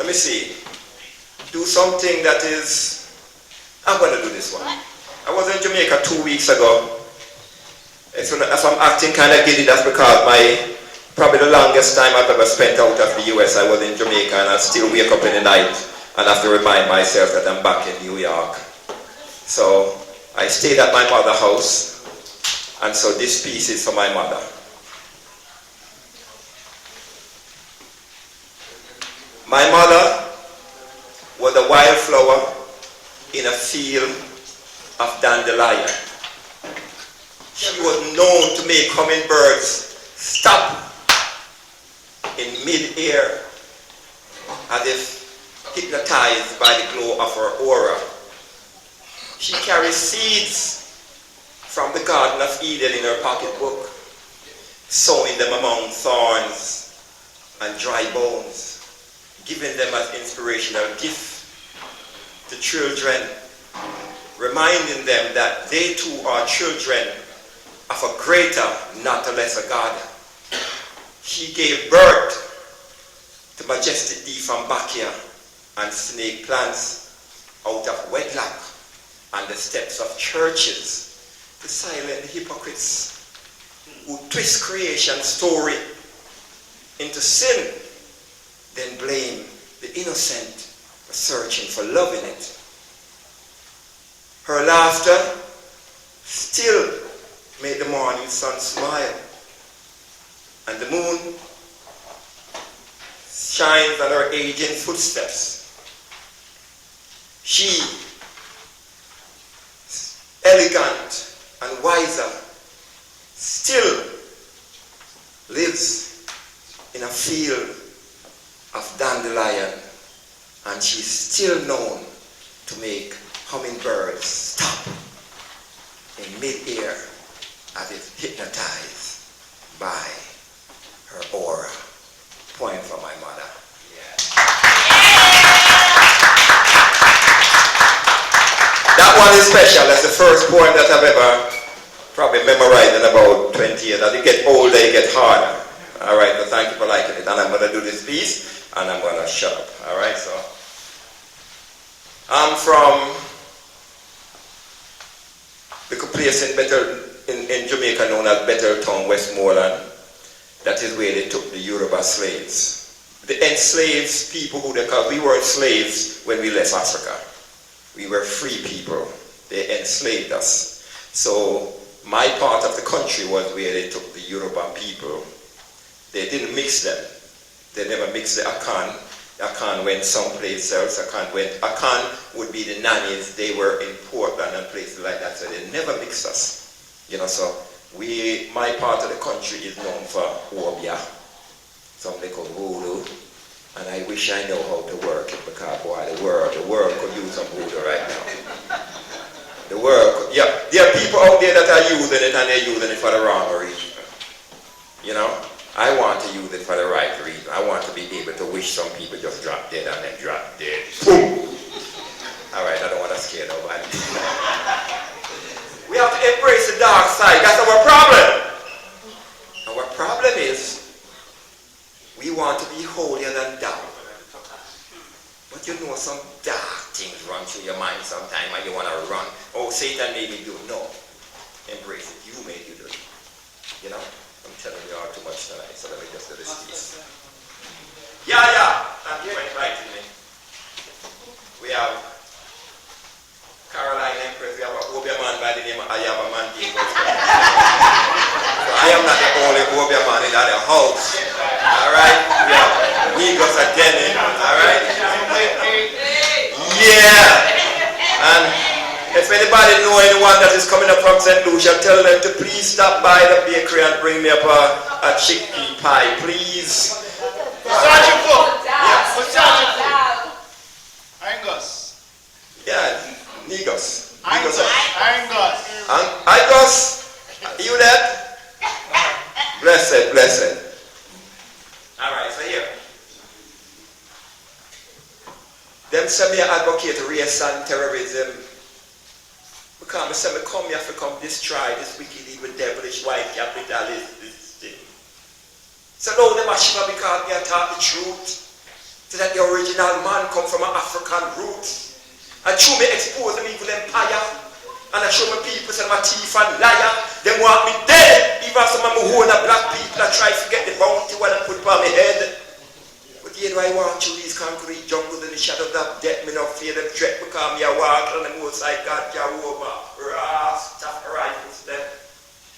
let me see, do something that is, I'm going to do this one. I was in Jamaica 2 weeks ago. If I'm acting kind of giddy, that's because probably the longest time I've ever spent out of the US, I was in Jamaica, and I still wake up in the night and have to remind myself that I'm back in New York. So I stayed at my mother's house, and so this piece is for my mother. My mother was a wildflower in a field of dandelion. She was known to make hummingbirds stop in mid-air as if hypnotized by the glow of her aura. She carries seeds from the Garden of Eden in her pocketbook, sowing them among thorns and dry bones, giving them as inspirational gift to children, reminding them that they too are children of a greater, not a lesser God. She gave birth to majestic Diphambachia and snake plants out of wedlock and the steps of churches to silent hypocrites who twist creation's story into sin, then blame the innocent for searching for love in it. Her laughter still made the morning sun smile, and the moon shines on her aging footsteps. She, elegant and wiser, still lives in a field of dandelion, and she's still known to make hummingbirds stop in mid-air as if hypnotized by her aura. Point for my mother. Yeah. That one is special. That's the first poem that I've ever probably memorized in about 20 years. As you get older, you get harder. All right, so thank you for liking it. And I'm going to do this piece, and I'm going to shut up. All right, so I'm from the place in Jamaica known as Bettertown, Westmoreland. That is where they took the Yoruba slaves. The enslaved people who they called, we weren't slaves when we left Africa. We were free people. They enslaved us. So my part of the country was where they took the Yoruba people. They didn't mix them. They never mixed the Akan. Akan went someplace else. Akan would be the nannies. They were in Portland and places like that. So they never mixed us. You know, so my part of the country is known for YaYah, something called voodoo, and I wish I know how to work it because boy, the world could use some voodoo right now. The world, yeah, there are people out there that are using it and they're using it for the wrong reason. You know, I want to use it for the right reason. I want to be able to wish some people just drop dead and then drop dead. Boom! All right, I don't want to scare nobody. We have to embrace the dark side. That's our problem. Our problem is we want to be holier than thou. But you know some dark things run through your mind sometime and you want to run. Oh, Satan made me do it. No. Embrace it. You made you do it. You know? I'm telling you all too much tonight, so let me just do this piece. YaYah. Thank you for inviting me. We have Caroline Empress, we have a Obia man by the name of Iyaba Mandingo. So I am not the only Obia man in the house. Alright? We have Igus again. Alright? Yeah! And if anybody know anyone that is coming up from St. Lucia, tell them to please stop by the bakery and bring me up a chickpea pie, please. Osagyfu! Yeah. Osagyfu! Igus. Yeah. Igus. Igus. Igus, you there? Blessed, blessed. Alright, so here. Them say me advocate race and terrorism. Because I say me come here to come destroy this wicked, evil, devilish, white capitalist, this thing. So now them a shiver because me I talk the truth. So that the original man come from an African roots. And through me expose them evil empire. And I show my people say my thief and liar. They want me dead. Even some of my own black people that try to get the bounty when I put it on my head. But yet I want you these concrete jungles in the shadows of death. Me not fear them threat because me a walk on the most I got YaYah. Rastafari footsteps.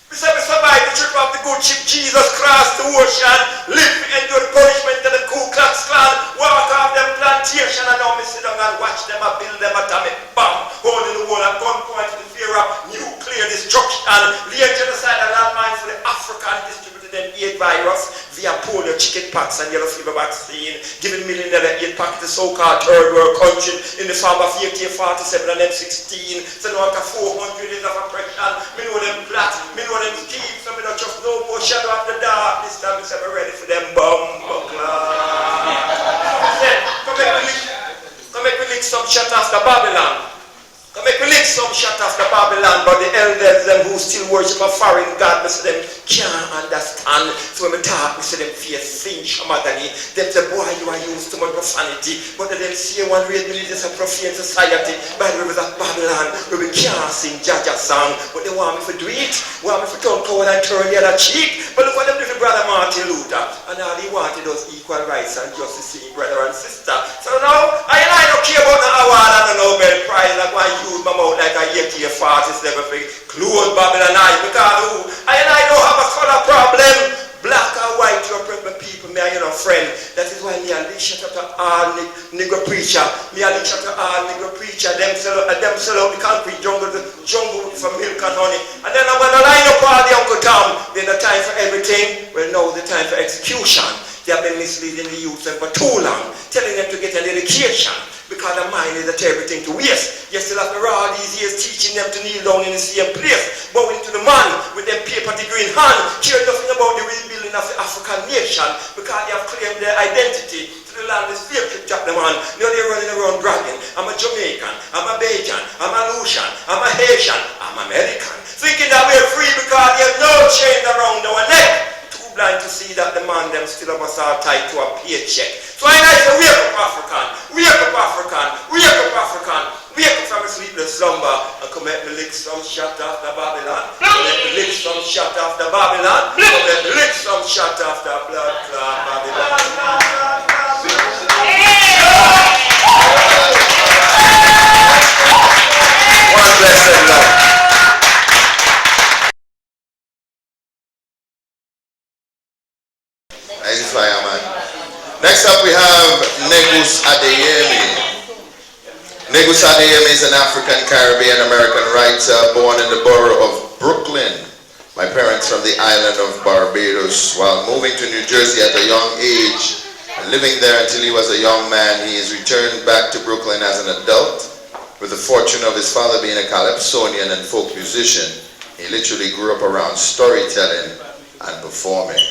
We say we survive the trip of the good ship Jesus crossed the ocean, live to endure the punishment of the Ku Klux Klan, walk off them plantation and now me sit down and watch them and build them atomic bomb, holding the world at gunpoint to the fear of nuclear destruction, lay genocide and landmines for the African distributed them AIDS virus via polio, chicken pox and yellow fever vaccine, giving million aid pack to so-called third world country in the form of AK-47 and M16, so now after 400 years of oppression, me know them black, me know them thieves, so me don't just no more shadow of the dark. This time we say we're ready for them bumbo come make me lick some shut after Babylon. Come make me lick some shut after Babylon, but the elders them who still worship a foreign god, me say them can't understand. So when me talk, me say them fear cinch magani. Them say, boy, you are used too much profanity. But then see one real religious and profane society by the rivers of Babylon where we can't sing YaYah song. But they want me to do it. Want me to turn cold and turn the other cheek. But look what them do to Brother Martin Luther. And all he wanted was equal rights and justice in brother and sister. So now, I don't care about the award and the Nobel Prize. Like why use my mouth like a AK-47 thing. Close Babylon eye. Because who? I don't have a color problem. Black or white, you are people, me and you know friend. That is why me a lick shut up to all nigger preacher. Me a lick shut to all nigger preacher. Them sell out the concrete jungle for milk and honey. And then I'm going to line up all the Uncle Tom. There's no time for everything. Well, now the time for execution. They have been misleading the youth for too long, telling them to get an education. Because the mind is a terrible thing to waste. You still have to all these years teaching them to kneel down in the same place, bowing to the man with them paper degree in hand, care nothing about the rebuilding of the African nation, because they have claimed their identity to the land is slave ship chap them on. Now they're running around bragging, I'm a Jamaican, I'm a Bajan, I'm a Lucian, I'm a Haitian, I'm American. Thinking that we're free because there's no chain around our neck. Blind to see that the man them still have us all tied to a paycheck. So I say, wake up African, wake up African, wake up African, wake up from a sleepless slumber and come let me lick some shot after Babylon. Come let me lick some shot after Babylon. Come let me lick some shot after blood clot Babylon. One blessed love. Next up we have Igus Igus is an African Caribbean American writer born in the borough of Brooklyn. My parents from the island of Barbados. While moving to New Jersey at a young age and living there until he was a young man, he is returned back to Brooklyn as an adult. With the fortune of his father being a calypsonian and folk musician, he literally grew up around storytelling and performing.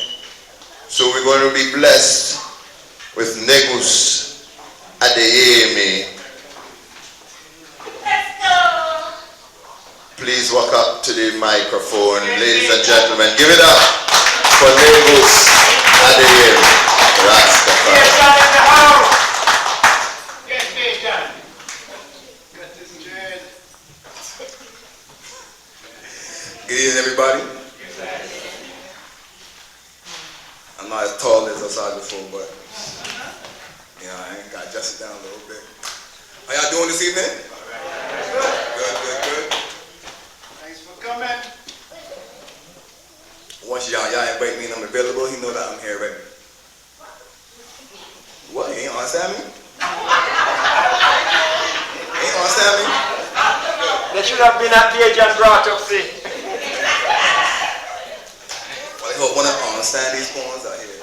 So we're going to be blessed with Igus. Please walk up to the microphone, ladies and gentlemen. Give it up for Igus Rastafari. Good evening, everybody. I'm not as tall as Osagyfu, but I got to adjust it down a little bit. How y'all doing this evening? Good. Thanks for coming. Once y'all invite me and I'm available, you know that I'm here, right? What? You ain't understand me? You ain't understand me? They should have been at the age and brought up, see. Well, I hope one of you understand these poems out here.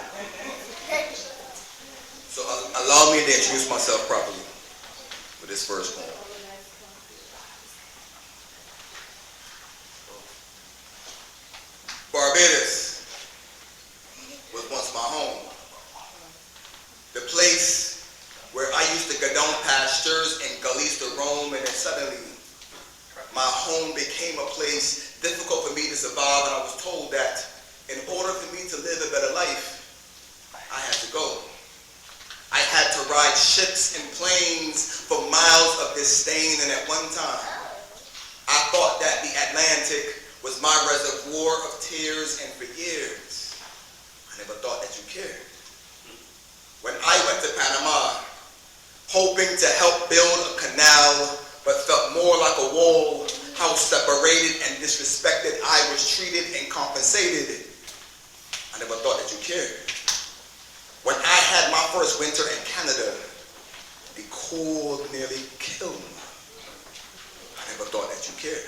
So allow me to introduce myself properly with this first poem. Barbados was once my home. The place where I used to go down pastures and gullies to roam, and then suddenly my home became a place difficult for me to survive, and I was told that in order for me to live a better life, I had to go. I had to ships and planes for miles of disdain, and at one time, I thought that the Atlantic was my reservoir of tears, and for years, I never thought that you cared. When I went to Panama, hoping to help build a canal, but felt more like a wall, how separated and disrespected I was treated and compensated, I never thought that you cared. When I had my first winter in Canada, the cold nearly killed me. I never thought that you cared.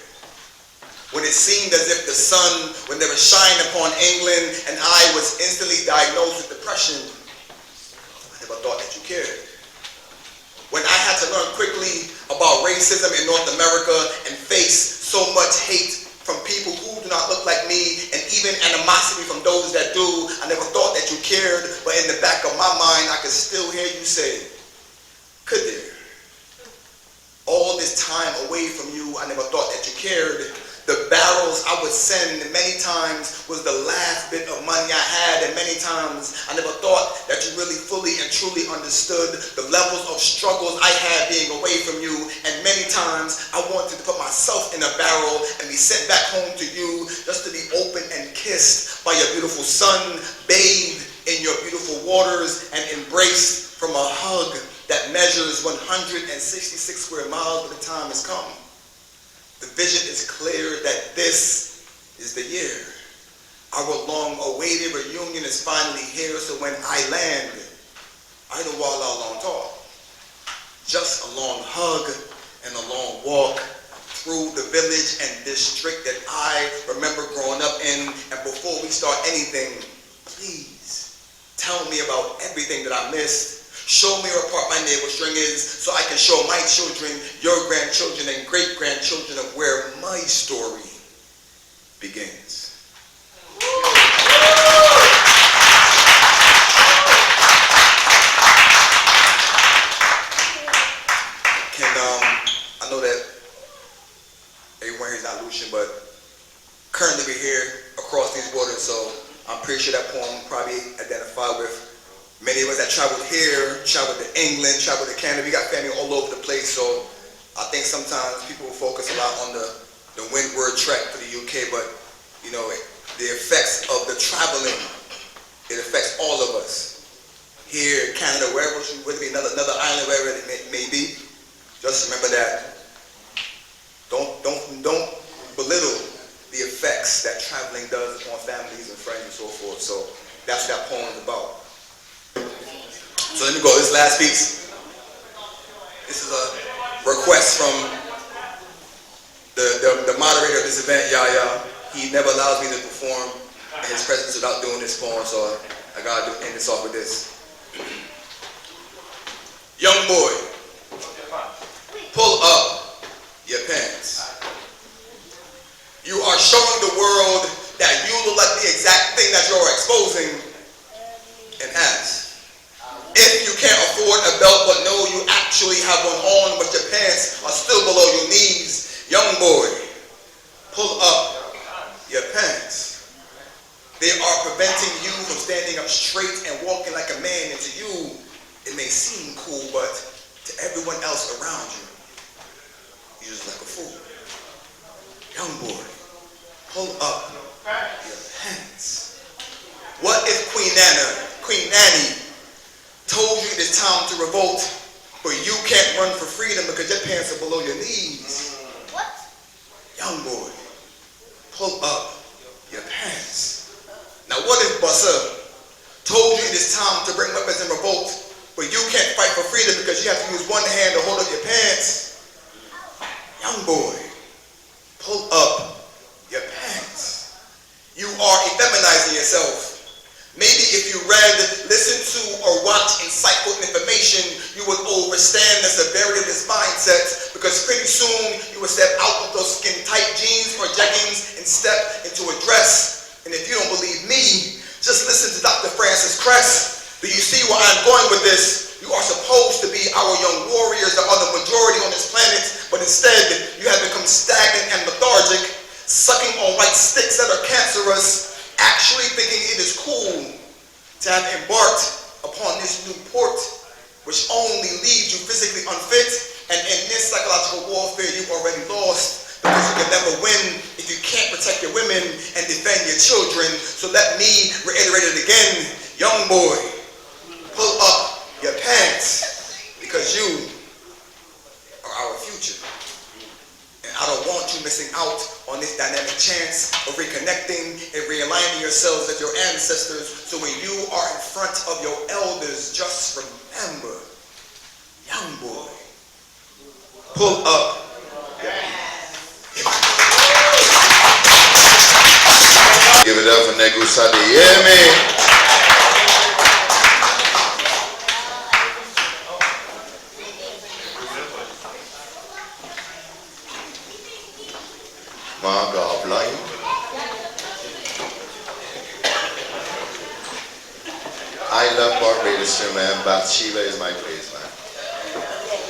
When it seemed as if the sun would never shine upon England and I was instantly diagnosed with depression, I never thought that you cared. When I had to learn quickly about racism in North America and face so much hate from people who do not look like me, and even animosity from those that do, I never thought that you cared, but in the back of my mind, I could still hear you say, could there? All this time away from you, I never thought that you cared. The barrels I would send many times was the last bit of money I had, and many times I never thought that you really fully and truly understood the levels of struggles I had being away from you, and many times I wanted to put myself in a barrel and be sent back home to you just to be opened and kissed by your beautiful son, bathed in your beautiful waters, and embraced from a hug that measures 166 square miles by the time has come. The vision is clear that this is the year. Our long-awaited reunion is finally here, so when I land, I don't walk a long talk. Just a long hug and a long walk through the village and district that I remember growing up in. And before we start anything, please tell me about everything that I missed. Show me what part my navel string is so I can show my children, your grandchildren, and great-grandchildren of where my story begins. I know that everyone here is not Lucian, but currently we're here across these borders, so I'm pretty sure that poem probably identified with many of us that traveled here, traveled to England, traveled to Canada. We got family all over the place, so I think sometimes people focus a lot on the windward trek to the UK, but you know, the effects of the traveling, it affects all of us. Here, Canada, wherever you would be, another island, wherever it may be, just remember that don't belittle the effects that traveling does upon families and friends and so forth. So that's what that poem is about. So let me go, this last piece. This is a request from the moderator of this event, YaYah. He never allows me to perform in his presence without doing this poem, so I gotta end this off with this. Young boy, pull up your pants. You are showing the world that you look like the exact thing that you're exposing, and ask. If you can't afford a belt but know you actually have one on, but your pants are still below your knees, young boy, pull up your pants. They are preventing you from standing up straight and walking like a man, and to you, it may seem cool, but to everyone else around you, you're just like a fool. Young boy, pull up your pants. What if Queen Nanny, told you it is time to revolt, but you can't run for freedom because your pants are below your knees? What? Young boy, pull up your pants. Now what if Bussa told you it is time to bring weapons and revolt, but you can't fight for freedom because you have to use one hand to hold up your pants? Young boy, pull up your pants. You are effeminizing yourself. Maybe if you read, listen to, or watch insightful information, you would understand the severity of this mindset, because pretty soon you will step out of those skin-tight jeans or jeggings and step into a dress. And if you don't believe me, just listen to Dr. Francis Cress. Do you see where I'm going with this? You are supposed to be our young warriors that are the majority on this planet, but instead you have become stagnant and lethargic, sucking on white sticks that are cancerous, actually thinking it is cool to have embarked upon this new port, which only leaves you physically unfit, and in this psychological warfare you already lost, because you can never win if you can't protect your women and defend your children. So let me reiterate it again, young boy, pull up your pants, because you are our future. And I don't want you missing out on this dynamic chance of reconnecting and realigning yourselves with your ancestors. So when you are in front of your elders, just remember, young boy, pull up. Give it up for Negusade. Hear me? My God, blind. I love Barbados too, man. Bathsheba is my place, man.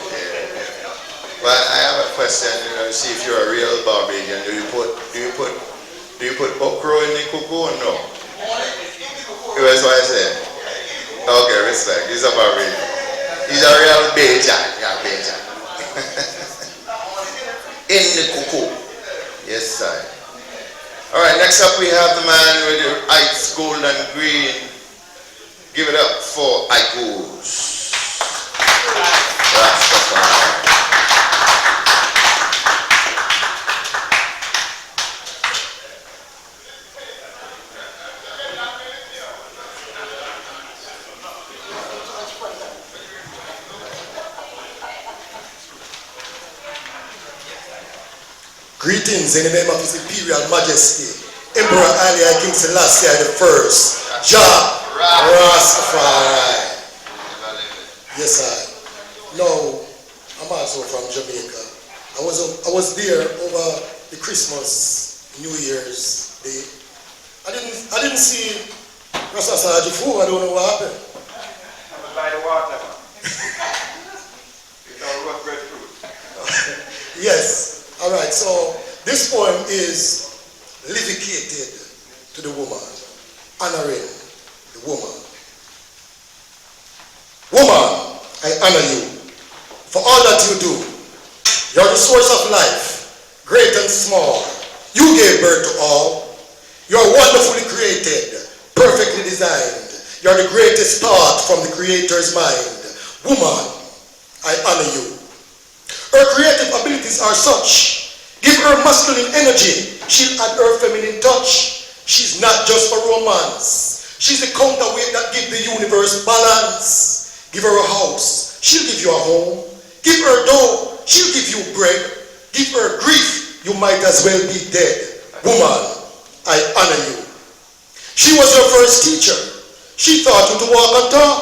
Yeah. But I have a question, see if you're a real Barbadian. Do you put okra in the cuckoo or no? That's what I said. Okay, respect. He's a Barbadian. He's a real Bajan. Yeah, Bajan. In the cuckoo. Yes, sir. All right, next up we have the man with the ice, gold, and green. Give it up for Igus. Rastafari. Greetings in the name of His Imperial Majesty, Emperor YaYah King Selassie I, YaYah Rastafari. Yes, I. No, I'm also from Jamaica. I was there over the Christmas, New Year's Day. I didn't see Osagyfu. I don't know what happened. I'm by the water. It's all rough breadfruit. Yes. All right, so this poem is dedicated to the woman, honoring the woman. Woman, I honor you for all that you do. You're the source of life, great and small. You gave birth to all. You're wonderfully created, perfectly designed. You're the greatest thought from the Creator's mind. Woman, I honor you. Her creative abilities are such. Give her masculine energy. She'll add her feminine touch. She's not just for romance. She's the counterweight that gives the universe balance. Give her a house. She'll give you a home. Give her dough. She'll give you bread. Give her grief. You might as well be dead. Woman, I honor you. She was your first teacher. She taught you to walk and talk.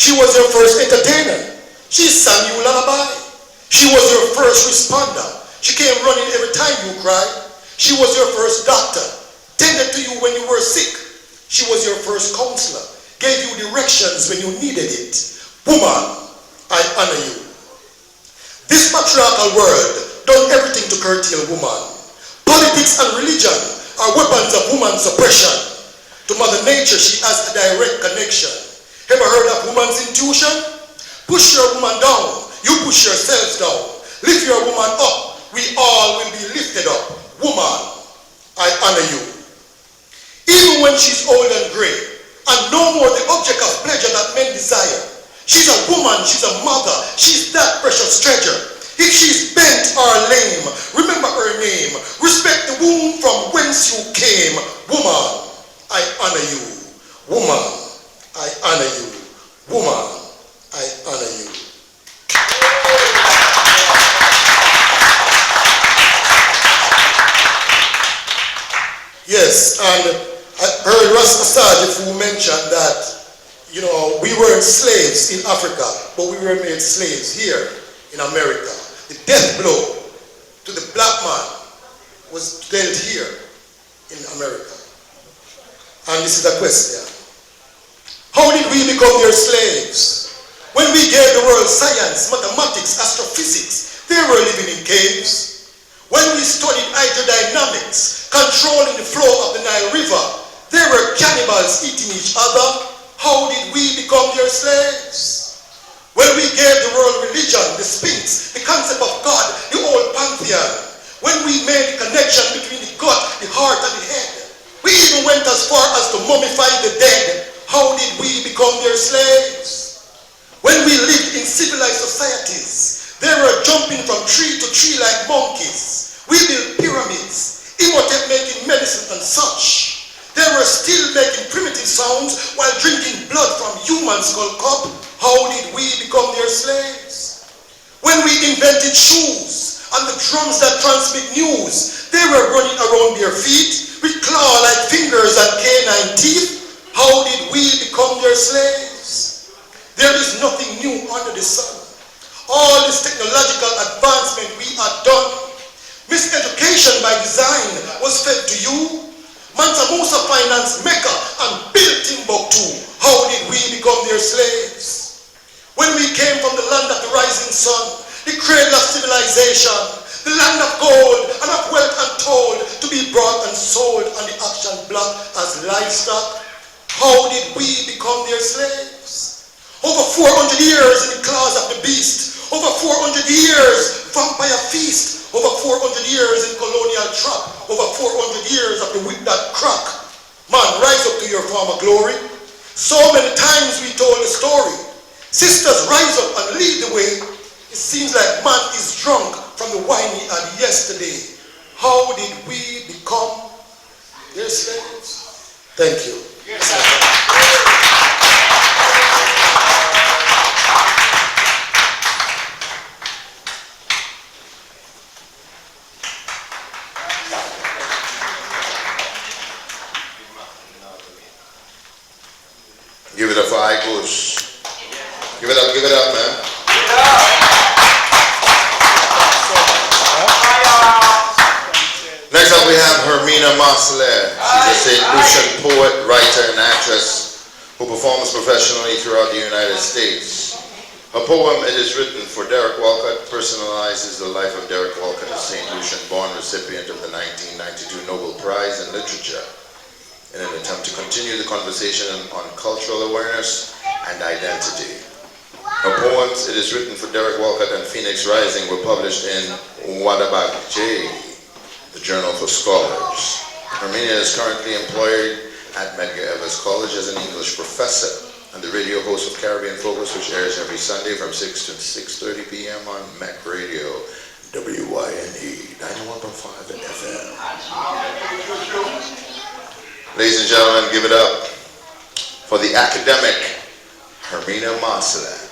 She was your first entertainer. She sang you lullaby. She was your first responder. She came running every time you cried. She was your first doctor, tended to you when you were sick. She was your first counselor, gave you directions when you needed it. Woman, I honor you. This patriarchal world done everything to curtail woman. Politics and religion are weapons of woman's oppression. To Mother Nature, she has a direct connection. Ever heard of woman's intuition? Push your woman down. You push yourselves down. Lift your woman up. We all will be lifted up. Woman, I honor you. Even when she's old and gray, and no more the object of pleasure that men desire, she's a woman, she's a mother, she's that precious treasure. If she's bent or lame, remember her name. Respect the womb from whence you came. Woman, I honor you. Woman, I honor you. Woman, I honor you. Yes, and I heard Osagyfu mention that, we weren't slaves in Africa, but we were made slaves here in America. The death blow to the black man was dealt here in America. And this is a question. How did we become their slaves? When we gave the world science, mathematics, astrophysics, they were living in caves. When we studied hydrodynamics, controlling the flow of the Nile River, they were cannibals eating each other. How did we become their slaves? When we gave the world religion, the Sphinx, the concept of God, the old pantheon. When we made the connection between the gut, the heart, and the head. We even went as far as to mummify the dead. How did we become their slaves? When we lived in civilized societies, they were jumping from tree to tree like monkeys. We built pyramids, Imhotep making medicine and such. They were still making primitive sounds while drinking blood from human skull cup. How did we become their slaves? When we invented shoes and the drums that transmit news, they were running around their feet with claw-like fingers and canine teeth. How did we become their slaves? There is nothing new under the sun. All this technological advancement we had done. Miseducation by design was fed to you. Mansa Musa financed Mecca and built Timbuktu. How did we become their slaves? When we came from the land of the rising sun, the cradle of civilization, the land of gold and of wealth untold, to be brought and sold on the auction block as livestock, how did we become their slaves? Over 400 years in the claws of the beast, over 400 years vampire feast, over 400 years in colonial trap, over 400 years of the whip that crack. Man, rise up to your former glory. So many times we told the story. Sisters, rise up and lead the way. It seems like man is drunk from the wine he had yesterday. How did we become their slaves? Thank you. Give it up for Igus. Give it up, man. Next up we have Hermina Marcellet. She's a St. Lucian poet, writer, and actress who performs professionally throughout the United States. Her poem, It Is Written for Derek Walcott, personalizes the life of Derek Walcott, a St. Lucian born recipient of the 1992 Nobel Prize in Literature, in an attempt to continue the conversation on cultural awareness and identity. Her poems, It Is Written for Derek Walcott and Phoenix Rising, were published in J, the Journal for Scholars. Hermina is currently employed at Medgar Evers College as an English professor and the radio host of Caribbean Focus, which airs every Sunday from 6 to 6:30 p.m. on MEC Radio, WYNE 91.5 FM. Ladies and gentlemen, give it up for the academic Hermina Marcellet.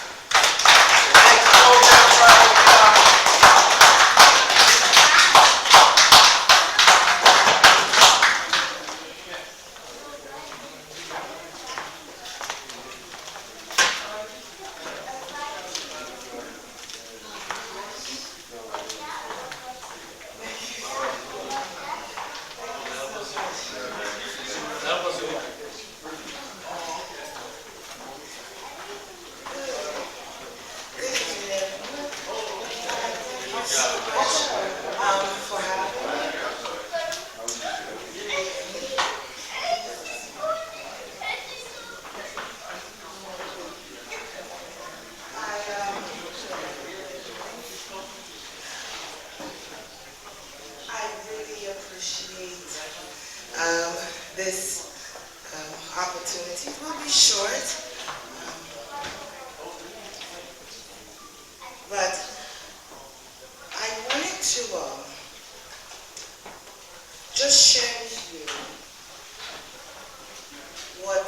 This opportunity will be short, but I wanted to just share with you what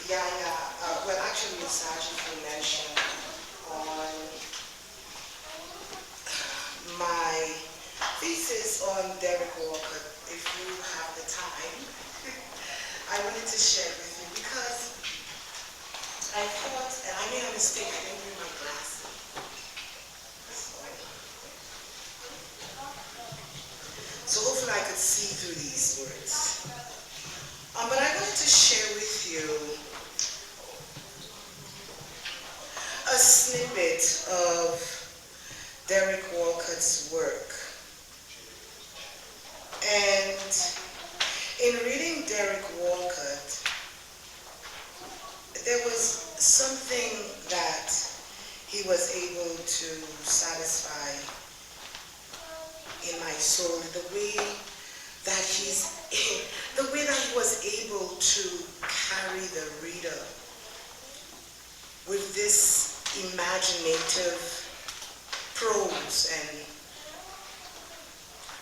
YaYah, well actually Osagyfu mentioned on my thesis on Derek Walcott. If you have the time, I wanted to share with you because I thought, and I made a mistake, I didn't bring my glasses. So hopefully I could see through these words. But I wanted to share with you a snippet of Derek Walcott's work. And in reading Derek Walcott, there was something that he was able to satisfy in my soul the way that he was able to carry the reader with this imaginative prose and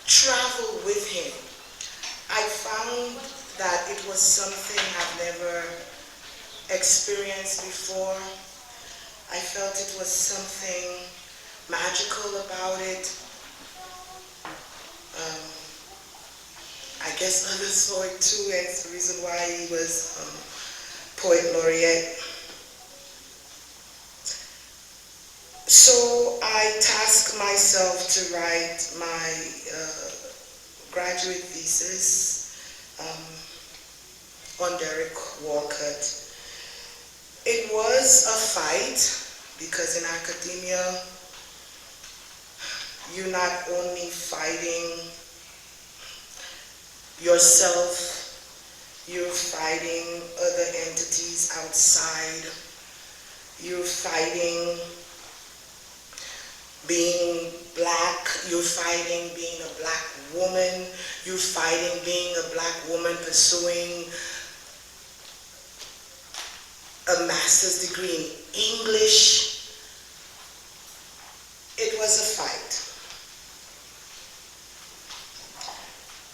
travel with him. I found that it was something I've never experienced before. I felt it was something magical about it. I guess others saw it too, and it's the reason why he was Poet Laureate. So I tasked myself to write my graduate thesis on Derek Walcott. It was a fight because in academia, you're not only fighting yourself, you're fighting other entities outside, you're fighting being black, you're fighting being a black woman, you're fighting being a black woman pursuing a master's degree in English. It was a fight.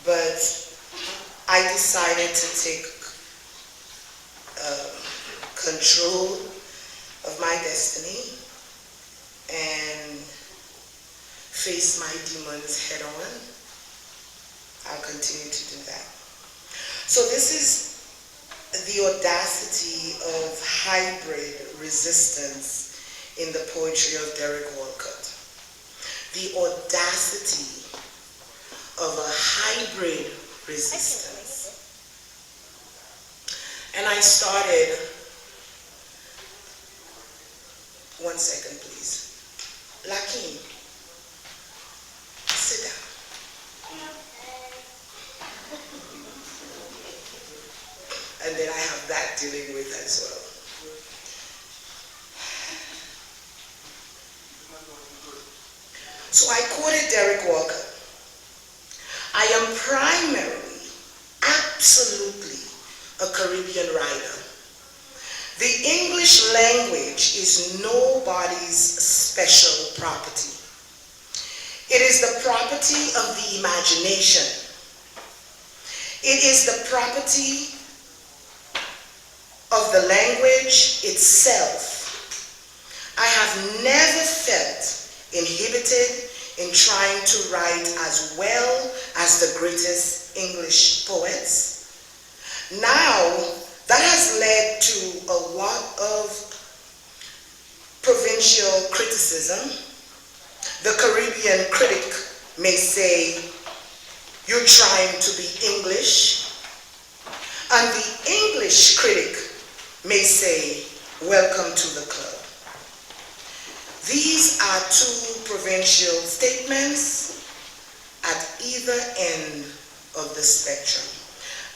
But I decided to take control of my destiny and face my demons head on. I'll continue to do that. So this is the audacity of hybrid resistance in the poetry of Derek Walcott. The audacity of a hybrid resistance. And I started, one second please. Lakim, sit down. And then I have that dealing with as well. So I quoted Derek Walcott. I am primarily, absolutely, a Caribbean writer. The English language is nobody's special property. It is the property of the imagination. It is the property of the language itself. I have never felt inhibited in trying to write as well as the greatest English poets. Now, that has led to a lot of provincial criticism. The Caribbean critic may say, you're trying to be English. And the English critic may say, welcome to the club. These are two provincial statements at either end of the spectrum.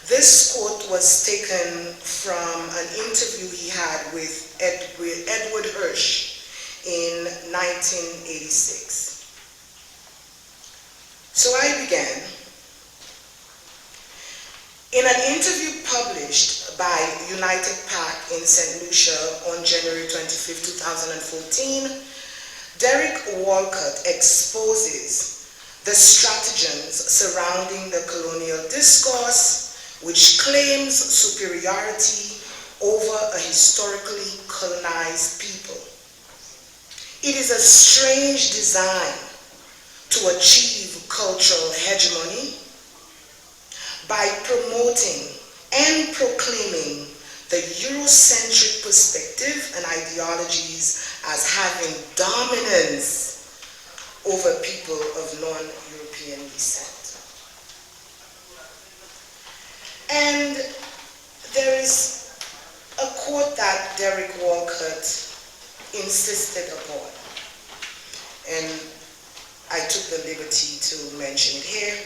This quote was taken from an interview he had with Edward Hirsch in 1986. So I began. In an interview published by United PAC in St. Lucia on January 25, 2014, Derek Walcott exposes the stratagems surrounding the colonial discourse, which claims superiority over a historically colonized people. It is a strange design to achieve cultural hegemony by promoting and proclaiming the Eurocentric perspective and ideologies as having dominance over people of non-European descent. And there is a quote that Derek Walcott insisted upon, and I took the liberty to mention it here.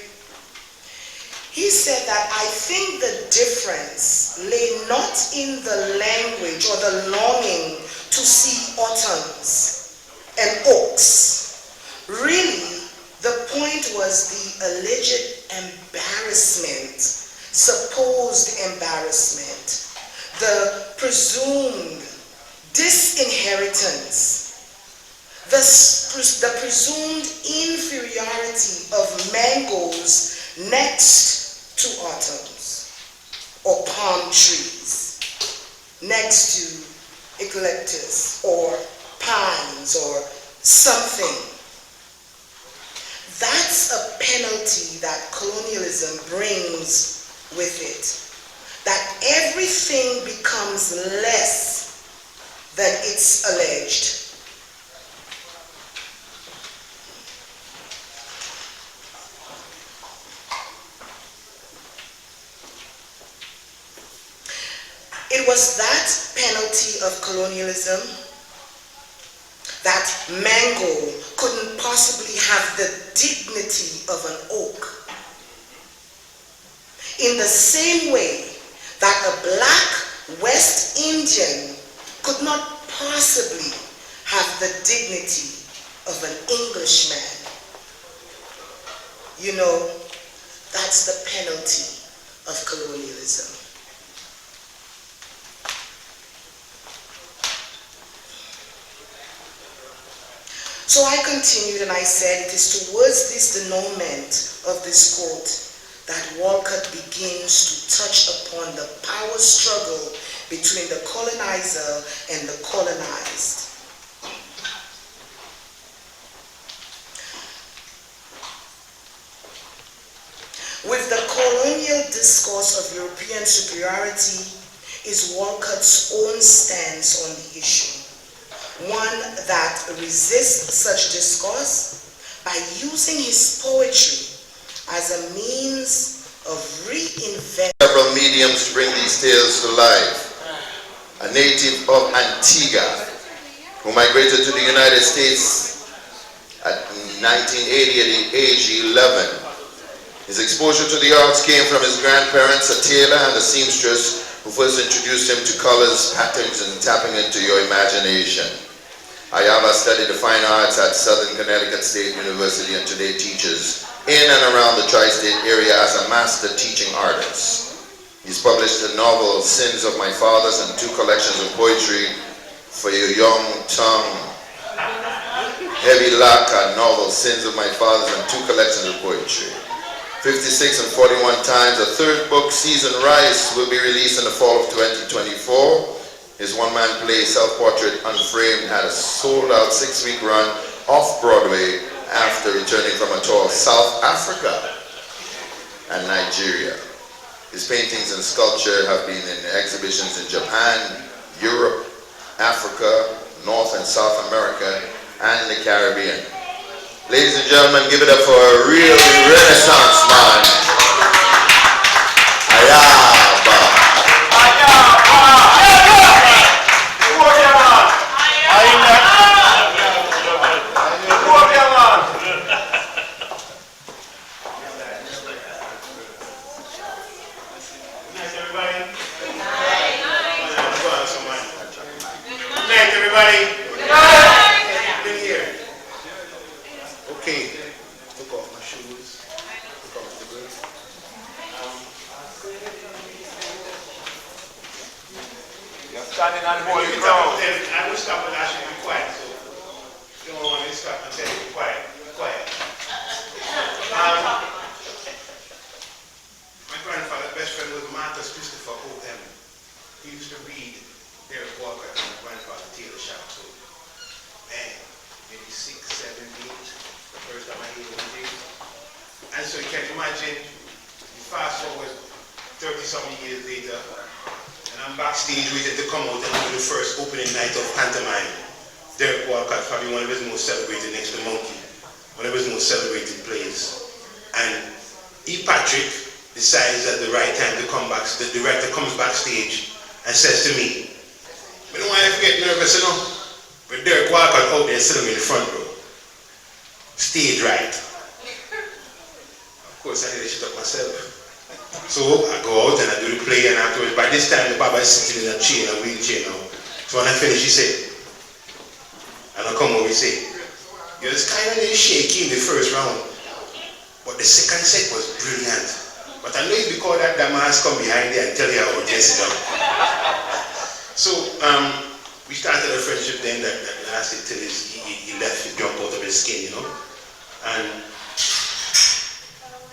He said that, I think the difference lay not in the language or the longing to see autumns, and oaks. Really, the point was the alleged embarrassment, supposed embarrassment, the presumed disinheritance, the presumed inferiority of mangoes next to autumns, or palm trees, next to eucalyptus, or pines, or something. That's a penalty that colonialism brings with it. That everything becomes less than it's alleged. It was that penalty of colonialism that mango couldn't possibly have the dignity of an oak. In the same way that a black West Indian could not possibly have the dignity of an Englishman. You know, that's the penalty of colonialism. So I continued and I said, it is towards this denouement of this quote that Walcott begins to touch upon the power struggle between the colonizer and the colonized. With the colonial discourse of European superiority is Walcott's own stance on the issue. One that resists such discourse by using his poetry as a means of reinventing. Several mediums to bring these tales to life. A native of Antigua who migrated to the United States at 1980 at the age 11. His exposure to the arts came from his grandparents, a tailor and a seamstress, who first introduced him to colors, patterns, and tapping into your imagination. Iyaba studied the fine arts at Southern Connecticut State University and today teaches in and around the tri-state area as a master teaching artist. He's published the novel Sins of My Fathers and 2 collections of poetry for your young tongue. Heavy Lacquer novel Sins of My Fathers and 2 collections of poetry. 56 and 41 times. A 3rd book, Season Rice, will be released in the fall of 2024. His one-man play, Self-Portrait Unframed, had a sold-out 6-week run off-Broadway after returning from a tour of South Africa and Nigeria. His paintings and sculpture have been in exhibitions in Japan, Europe, Africa, North and South America, and the Caribbean. Ladies and gentlemen, give it up for a real Renaissance man. Iyaba. Standing on holy ground. I will stop, but I should be quiet. So you don't want me to stop and tell you be quiet. Be quiet. My grandfather's best friend was Marcus Christopher Moulton. He used to read Derek Walker at my grandfather's tailor shop. So, man, maybe 6, 7, 8, the first time I heard him read. And so you can imagine, you fast forward 30-something years later, and I'm backstage waiting to come out and do the first opening night of pantomime. Derek Walcott, probably one of his most celebrated, next to Monkey, one of his most celebrated plays. And E. Patrick decides at the right time to come back. The director comes backstage and says to me, "I don't want you to get nervous, you know, but Derek Walcott out there sitting in the front row. Stage right." Of course, I had to shut up myself. So I go out and I do the play, and afterwards, by this time the Baba is sitting in a chair, a wheelchair now. So when I finish, he said, and I come over, he said, It was kind of a little shaky in the first round, but the second set was brilliant. But I know it's because that Damas come behind there and tell you how to dress it up. So we started a friendship then that lasted till he left, he jumped out of his skin, you know. And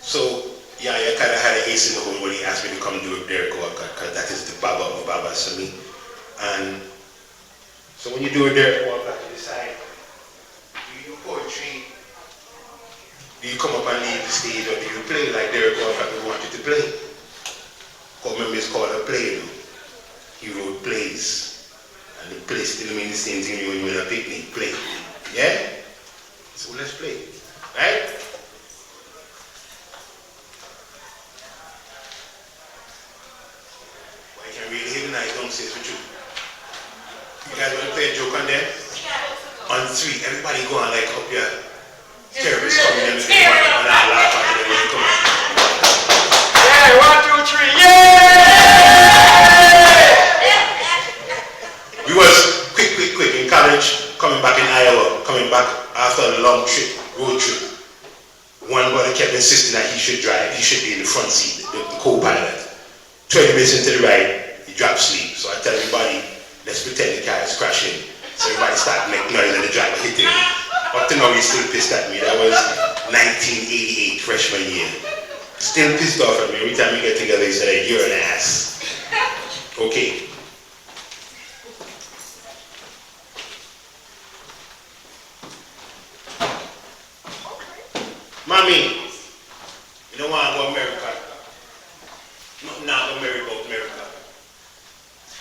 so YaYah kind of had an ace in the hole when he asked me to come do a Derek Walker, because that is the Baba of Babas for me. And so when you do a Derek Walker, you decide, do you poetry, do you come up and leave the stage, or do you play like Derek Walker wanted to play? Because remember it's called a play, you know. He wrote plays. And the play still means the same thing when you're in a picnic, play. Yeah? So let's play. Right? Well, you can really hear the nice downstairs with you. You guys want to play a joke on there? On 3, everybody go on like up here. Terrorists coming in and I laugh after them when you come on. Yeah, 1, 2, 3, yeah! We was quick in college, coming back in Iowa, coming back after a long trip, road trip. One brother kept insisting that he should drive, he should be in the front seat, the co-pilot. 20 minutes into the ride, he dropped asleep. So I tell everybody, let's pretend the car is crashing. So everybody started making noise and the driver hit him. Up to now he's still pissed at me. That was 1988, freshman year. Still pissed off at me. Every time we get together he said, you're an ass. Okay. Mommy, you don't want to go to America. Nothing now to marry about America.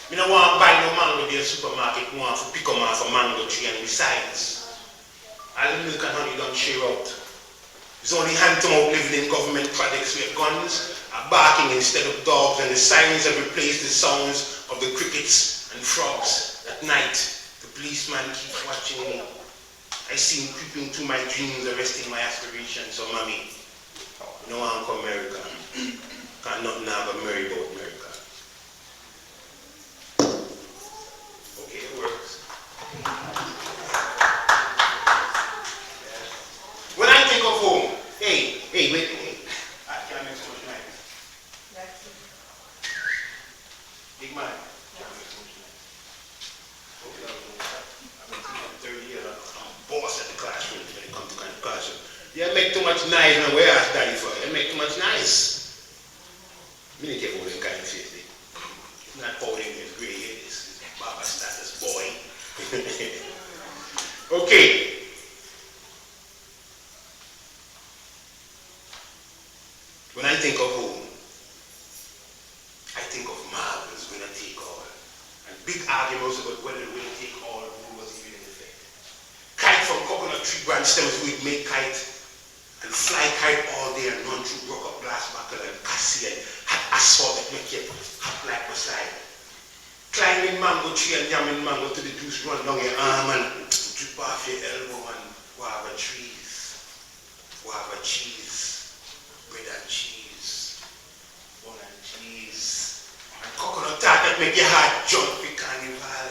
You don't want to buy no mango in the supermarket. You want to pick them off a mango tree, and besides, all the milk and honey don't share out. There's only hand-to-mouth living in government projects where guns are barking instead of dogs, and the sirens have replaced the sounds of the crickets and frogs. At night, the policeman keeps watching me. I see him creeping through my dreams, arresting my aspirations. So, mommy, you know I'm from America. Can't nothing have a merry about America. Okay, it works. When I think of home, hey, wait. I can't make so much noise. Big man. Can't make so much noise. Okay, I've been teaching 30 years. I'm boss at the classroom when it comes to kind of classroom. You make too much noise, man. Where ask daddy for it? You make too much noise. You need to get all them kind of face. It's not holding his gray hair. This is Baba status boy. Okay. When I think of home, I think of marbles, winner take all. And big arguments about whether the winner take all rule was even in effect. Kite from coconut tree branch stems we'd make kite, and fly kite all day and run through broke up glass buckle and cassie and hot asphalt that make you hot like beside. Climbing mango tree and yamming mango to the juice run down your arm and drip off your elbow and guava trees, guava cheese, bread and cheese, bun and cheese, and coconut tart that make your heart jump with carnival,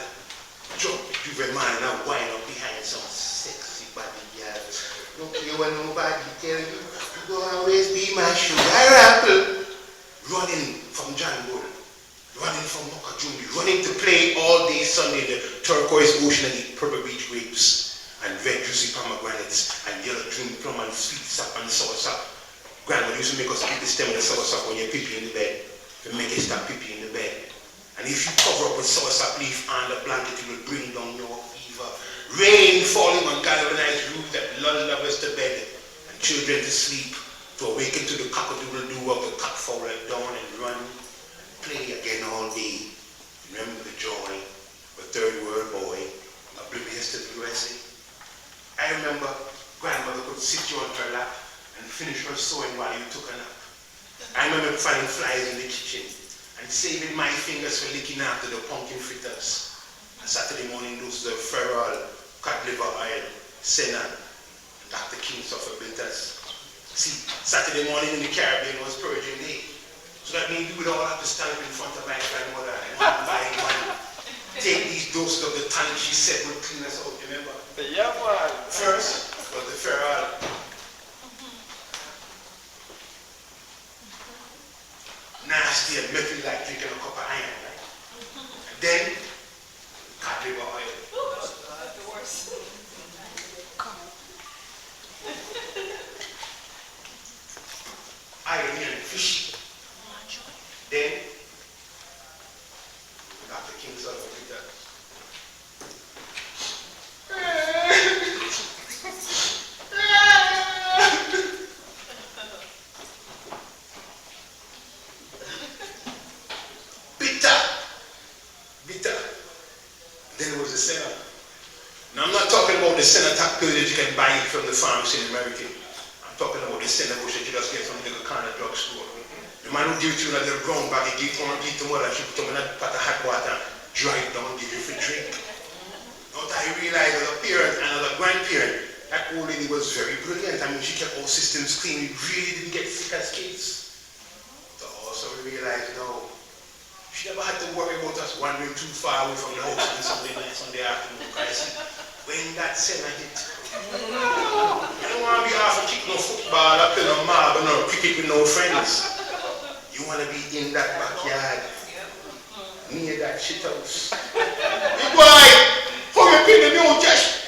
jump with Juve man and wind up behind some sexy body girl. Don't care what nobody tell you, you go always be my sugar apple. Running from John Bull, running from Mokajumbi, running to play all day Sunday in the turquoise ocean and eat purple beach grapes and red juicy pomegranates and yellow dream plum and sweet sap and sour sap. Grandma used to make us eat the stem of the sour sap when you're pee in the bed, to make you stop pee in the bed. And if you cover up with sour sap leaf under the blanket, it will bring down your fever. Rain falling on galvanized roof that lull lovers to bed and children to sleep, to awaken to the cock-a-doodle-doo of the cock-fowl at dawn and run, play again all day. Remember the joy of a third world boy, oblivious to the USA. I remember grandmother could sit you on her lap and finish her sewing while you took a nap. I remember finding flies in the kitchen and saving my fingers for licking after the pumpkin fritters. On Saturday morning, those were Ferrol, cod liver oil, senna, and Dr. King's suffer bitters. See, Saturday morning in the Caribbean was purging day. So that means we would all have to stand up in front of my grandmother and one by one take these doses of the tonic she said would clean us out, remember? Yeah, man. First was feral. Nasty and milky like drinking a cup of iron, right? And then, cod liver oil. The worst. Iron and fish. Then, Dr. King sort of did that. Bitter. Then it was the center. Now I'm not talking about the center tactical that you can buy it from the pharmacy in America. I'm talking about the center bush that you just get from the little kind of drugstore. The man who gives you a little brown bag, he gives you more that you put them in a pot of hot water, dry it down, give you for drink. Now I realized as a parent and as a grandparent, that old lady was very brilliant. I mean, she kept all systems clean. We really didn't get sick as kids. So also we realized, no, she never had to worry about us wandering too far away from the house on Sunday night, Sunday afternoon. When that center hit, you don't want to be off and kick no football up in a mob or no cricket with no friends. You want to be in that backyard, near that shit house. Hey boy, how you been the new Josh?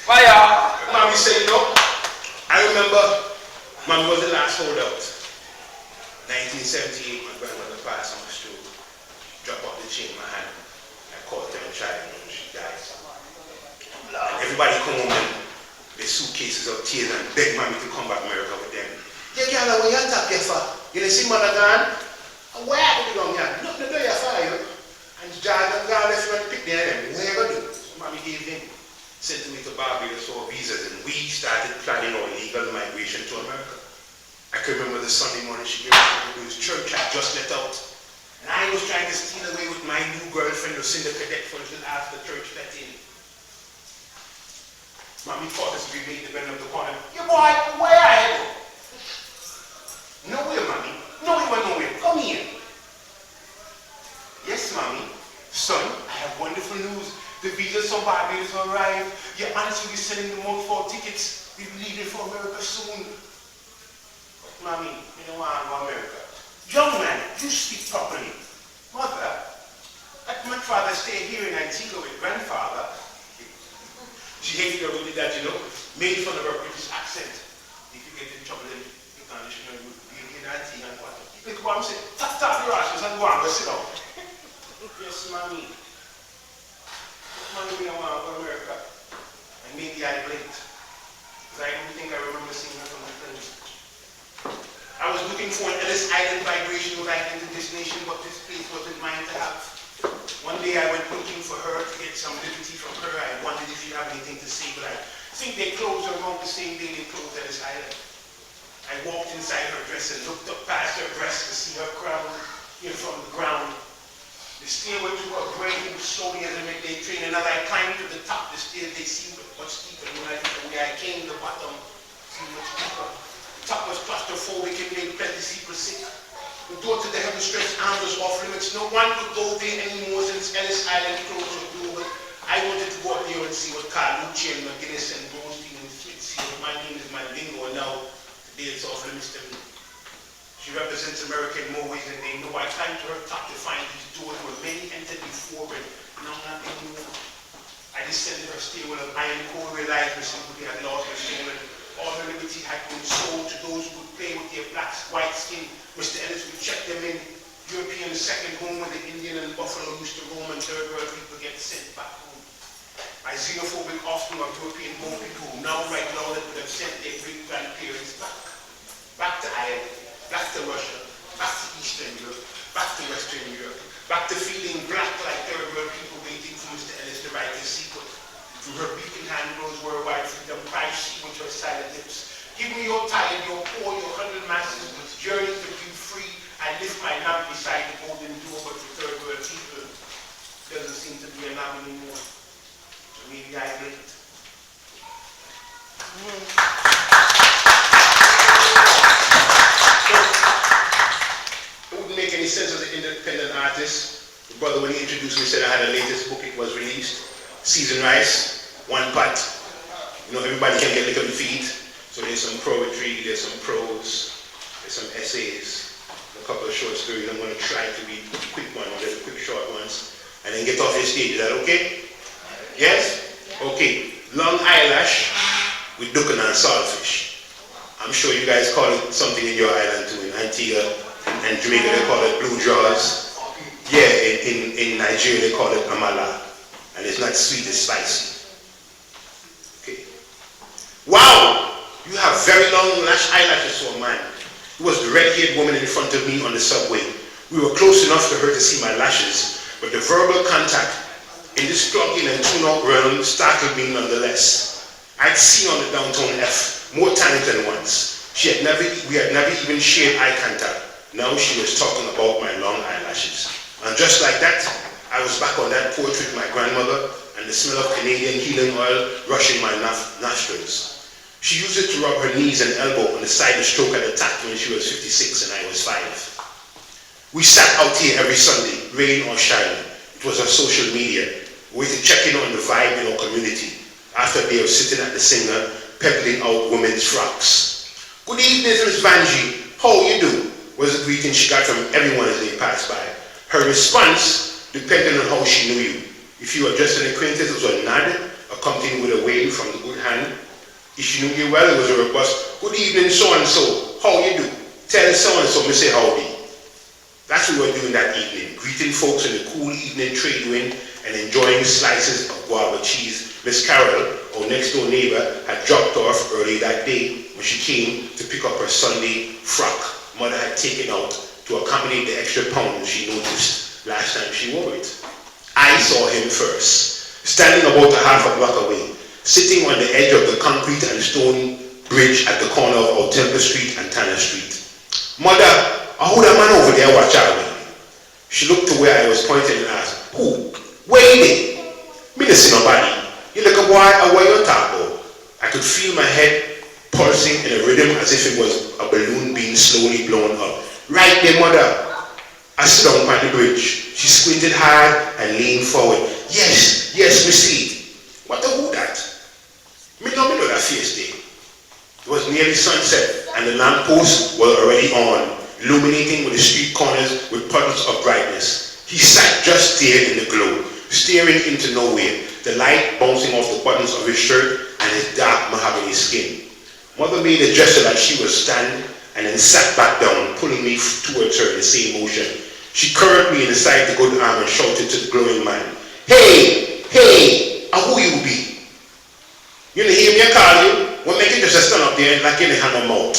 Fire! Mommy said, no. I remember, Mommy was the last holdout. 1978, my grandmother passed on the stroke. Dropped off the chain in my hand. I called her and tried her and she died. And everybody come home and their suitcases of tears and begged Mommy to come back to America with them. Yeah, girl, what you talking for? You see mother gone? Where are you going here? Nothing to do you for you. And John and God left you on the picnic and them. What you going to do? So Mommy gave him. Sent me to Barbados for visas, and we started planning our legal migration to America. I can remember the Sunday morning she gave us to do his church I just let out. And I was trying to steal away with my new girlfriend, Lucia cadet, for until after church let in. Mommy thought us to be made the bend of the corner. Yeah, boy, where are you? Nowhere, Mommy. Nowhere. Come here. Yes, Mommy. Son, I have wonderful news. The visas from Barbados will arrive. Your aunts will be sending them out for tickets. We'll be leaving for America soon. But Mommy, you don't want to go to America. Young man, you speak properly. Mother, I'd much rather stay here in Antigua with grandfather. She hated her when did that, you know. Made fun of her British accent. If you get in trouble, then you can't listen to you being in Antigua and what. Look what I'm saying. Tap your ashes and go on, go sit down. Yes, Mommy. Mommy, I want to go to America. And maybe I late. Because I don't think I remember seeing her from the plane. I was looking for an Ellis Island vibration when I entered this nation, but this place wasn't mine to have. One day I went looking for her to get some liberty from her. I wondered if she had anything to say, but I think they closed her around the same day they closed Ellis Island. I walked inside her dress and looked up past her breast to see her crown here from the ground. The stairway to her brain moved slowly as I made their train, and as I climbed to the top, the stairs they seemed much steeper. And when I looked away, I came to the bottom, seemed much deeper. The top was claustrophobic and made plenty people sick. The door to the heaven-stretched arms was off limits. No one could go there anymore since Ellis Island closed her door. But I wanted to go up there and see what Carl Lucia and McGinnis and Bronstein and Smith see. My name is Mandingo, and now today it's off limits to me. She represents America in more ways than they know. I climbed to her top to find these doors where many entered before, but now not anymore. I descended her stairwell of iron core, realized Miss Lucia had lost her soul, and all her liberty had been sold to those who would play with their black, white skin. Mr. Ellis would check them in. European second home where the Indian and Buffalo used to roam, and third world people get sent back home. My xenophobic offspring of European born people who now right now that would have sent their great grandparents back. Back to Ireland. Back to Russia, back to Eastern Europe, back to Western Europe, back to feeling black like third world people waiting for Mr. Ellis to write his secret. Through her beacon hand rose worldwide freedom, cries she with her silent lips. Give me your tide, your poor, your 100 masses, with journey to be free. I lift my lamp beside the golden door, but for third world people, doesn't seem to be a lamp anymore. So maybe I did. It wouldn't make any sense as an independent artist. The brother, when he introduced me, said, seasoned rice, 1 pot. You know, everybody can get little feed. So there's some poetry, there's some prose, there's some essays, a couple of short stories. I'm going to try to read quick one or little quick short ones, and then get off the stage. Is that okay? Yes? Okay. Long eyelash with duck and saltfish. I'm sure you guys call it something in your island too. In Antigua and Jamaica they call it blue jaws. Yeah, in Nigeria they call it amala. And it's not sweet, it's spicy. Okay. Wow! You have very long eyelashes for a man. It was the red-haired woman in front of me on the subway. We were close enough to her to see my lashes, but the verbal contact in this plug-in and tune-out realm startled me nonetheless. I'd seen on the downtown F more times than once. We had never even shared eye contact. Now she was talking about my long eyelashes. And just like that, I was back on that porch with my grandmother and the smell of Canadian healing oil rushing my nostrils. She used it to rub her knees and elbow on the side of stroke at the top when she was 56 and I was 5. We sat out here every Sunday, rain or shine. It was our social media. We were checking on the vibe in our community after a day of sitting at the singer, peddling out women's frocks. Good evening, Miss Vanjie. How you do? Was the greeting she got from everyone as they passed by. Her response depended on how she knew you. If you were just an acquaintance, it was a nod, accompanied with a wave from the good hand. If she knew you well, it was a robust, good evening, so-and-so. How you do? Tell so-and-so, me say howdy. That's what we were doing that evening, greeting folks in the cool evening trade wind and enjoying slices of guava cheese. Miss Carol, our next door neighbor, had dropped off early that day when she came to pick up her Sunday frock Mother had taken out to accommodate the extra pounds she noticed last time she wore it. I saw him first, standing about a half a block away, sitting on the edge of the concrete and stone bridge at the corner of Temple Street and Tanner Street. Mother, I hold a man over there watch out. She looked to where I was pointing and asked, who? Where you there? Me not see nobody. You look a boy, where you talk about? I could feel my head pulsing in a rhythm as if it was a balloon being slowly blown up. Right there, Mother. I stood down by the bridge. She squinted hard and leaned forward. Yes, me see it. What the who that? Me know that face day. It was nearly sunset and the lampposts were already on, illuminating with the street corners with puddles of brightness. He sat just there in the glow, staring into nowhere, the light bouncing off the buttons of his shirt and his dark mahogany skin. Mother made a gesture like she was stand and then sat back down, pulling me towards her in the same motion. She curved me inside the good arm and shouted to the glowing man, Hey, who you be? You know, hear me call you? What make you just stand up there like in the hand of mouth?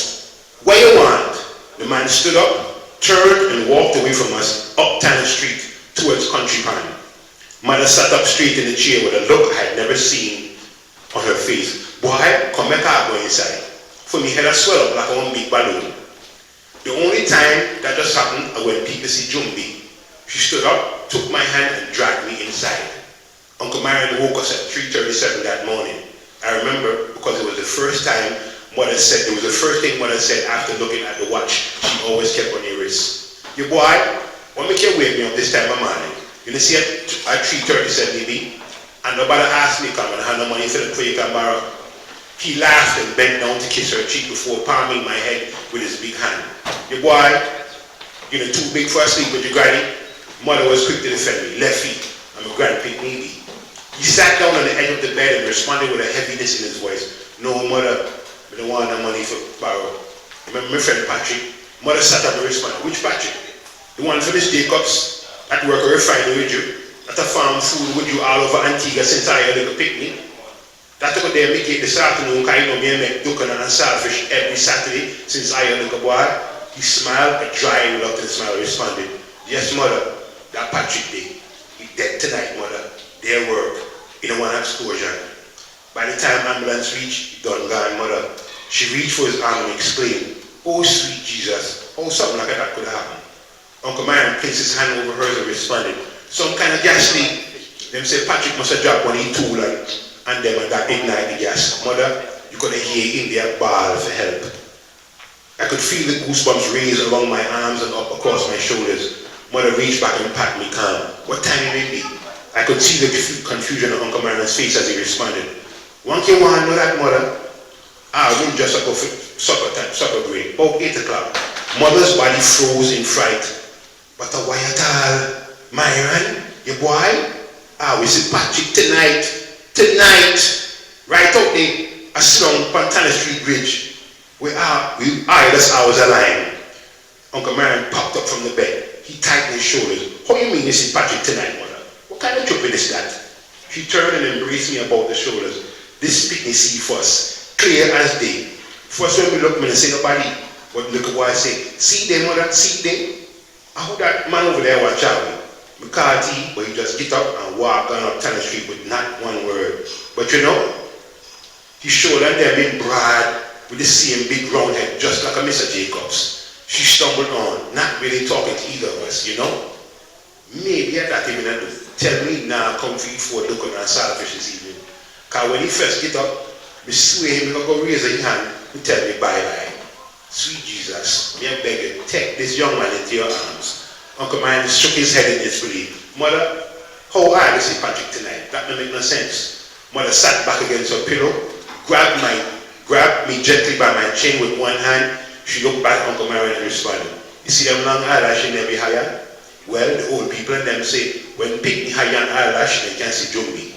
What you want? The man stood up, turned and walked away from us up Tanner Street towards Country Pond. Mother sat up straight in the chair with a look I had never seen on her face. Boy, come back out, go inside. For me, head a swell up like a one big balloon. The only time that just happened was when people see Jumbi. She stood up, took my hand and dragged me inside. Uncle Marion woke us at 3:37 that morning. I remember because it was the first time Mother said, it was the first thing Mother said after looking at the watch she always kept on her wrist. Your boy, what make you wake me up this time of morning? You know, see at 3:37 maybe, and nobody asked me to come and hand the money for you can borrow. He laughed and bent down to kiss her cheek before palming my head with his big hand. Your boy, you know, too big for a sleep with your granny. Mother was quick to defend me, left feet. I'm a grandpig maybe. He sat down on the edge of the bed and responded with a heaviness in his voice. No, Mother, I don't want no money for borrow. Remember my friend Patrick? Mother sat up and responded, which Patrick? The one for Miss Jacobs? That work a refinery with you? That a farm food with you all over Antigua since I had a little picnic? That over there make it this afternoon, because you know me make duck and saltfish every Saturday since I had a little boy. He smiled, a dry reluctant smile, responded, yes, Mother, that Patrick day. He dead tonight, Mother. Their work in a one explosion. By the time ambulance reached, he done gone, Mother. She reached for his arm and exclaimed, oh sweet Jesus, oh something like that could happen. Uncle Marion placed his hand over hers and responded, some kind of gas leak. Them say Patrick must have dropped when he too like, and them and that ignite the gas. Mother, you could hear in their bawl for help. I could feel the goosebumps raise along my arms and up across my shoulders. Mother reached back and pat me calm. What time it may be? I could see the confusion on Uncle Marion's face as he responded. One can want to know that, mother? I wouldn't just go for supper break, about 8 o'clock. Mother's body froze in fright. But why at all? Myron, your boy? We see Patrick tonight. Right out there, a slung Pantana Street Bridge. We are just hours aligned. Uncle Marion popped up from the bed. He tightened his shoulders. How you mean you see Patrick tonight, mother? What kind of tripping is that? She turned and embraced me about the shoulders. This pick me see first, clear as day. First when we look, me say nobody. But look at what I say. See them, mother, see them? I hope that man over there watch out. McCarthy, but he just get up and walk on up Tanner Street with not one word. But you know, his shoulder there being broad with the same big round head, just like a Mr. Jacobs. She stumbled on, not really talking to either of us, you know? Maybe at that even tell me now come for you for looking at saltfish this evening. Cause when he first get up, me swear him gonna go raise a hand and tell me bye-bye. Sweet Jesus, me I beg you, take this young man into your arms. Uncle Marion shook his head in disbelief. Mother, how hard is Patrick tonight? That don't make no sense. Mother sat back against her pillow, grabbed me gently by my chain with one hand. She looked back at Uncle Marion and responded, you see them long eyelash in every higher? Well, the old people and them say, when pick me high and eyelash, they can't see Jumbi.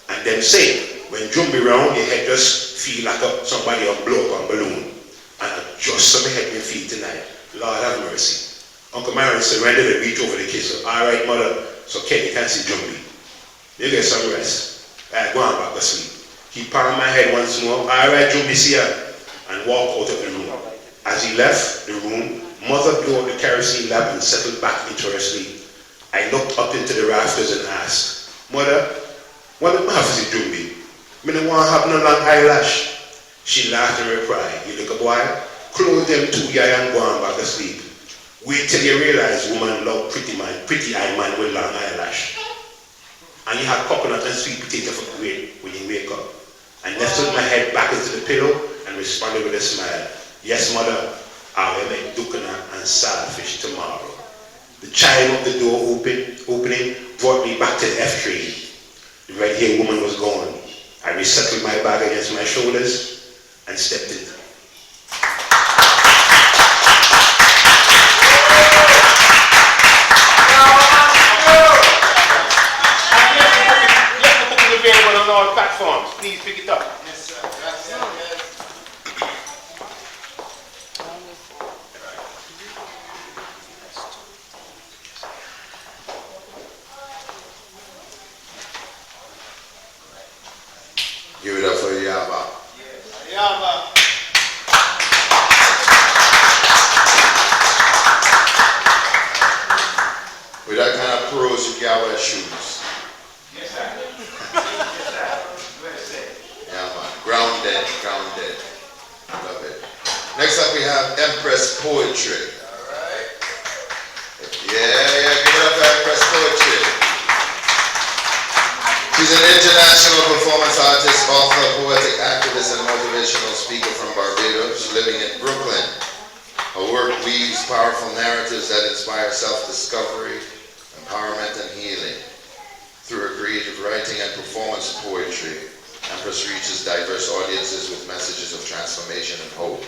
And them say, when Jumbi round, your head just feel like somebody will blow up on balloon. And just so my head may feel tonight. Lord have mercy. Uncle Marion surrendered and reached over the kiss. All right, mother, so Kenny can't see Jumbi. You get some rest. Go on back to sleep. He palmed my head once more. All right, Jumbi, see ya. And walked out of the room. As he left the room, mother blew out the kerosene lamp and settled back into her sleep. I looked up into the rafters and asked, Mother, what am I for Jumbi? Me don't want to have no long eyelash. She laughed and replied, you little boy, close them two YaYah and go on back to sleep. Wait till you realize woman love pretty eye man with long eyelash. And you have coconut and sweet potato for great when you wake up. I nestled my head back into the pillow and responded with a smile. Yes, mother, I will make dukana and saltfish tomorrow. The chime of the door opening brought me back to the F tree. The red-haired woman was gone. I resettled my bag against my shoulders and stepped in. Available on all platforms. Please pick it up. Yes, sir. Give it up for Iyaba. Iyaba. With that kind of prose, you can't wear shoes. Yes, sir. Yeah, man. Grounded. Love it. Next up, we have Empress Poetry. All right. Yeah, give it up for Empress Poetry. She's an international performance artist, author, poetic activist, and motivational speaker from Barbados, living in Brooklyn. Her work weaves powerful narratives that inspire self-discovery, empowerment, and healing. Through her creative writing and performance poetry, Empress reaches diverse audiences with messages of transformation and hope.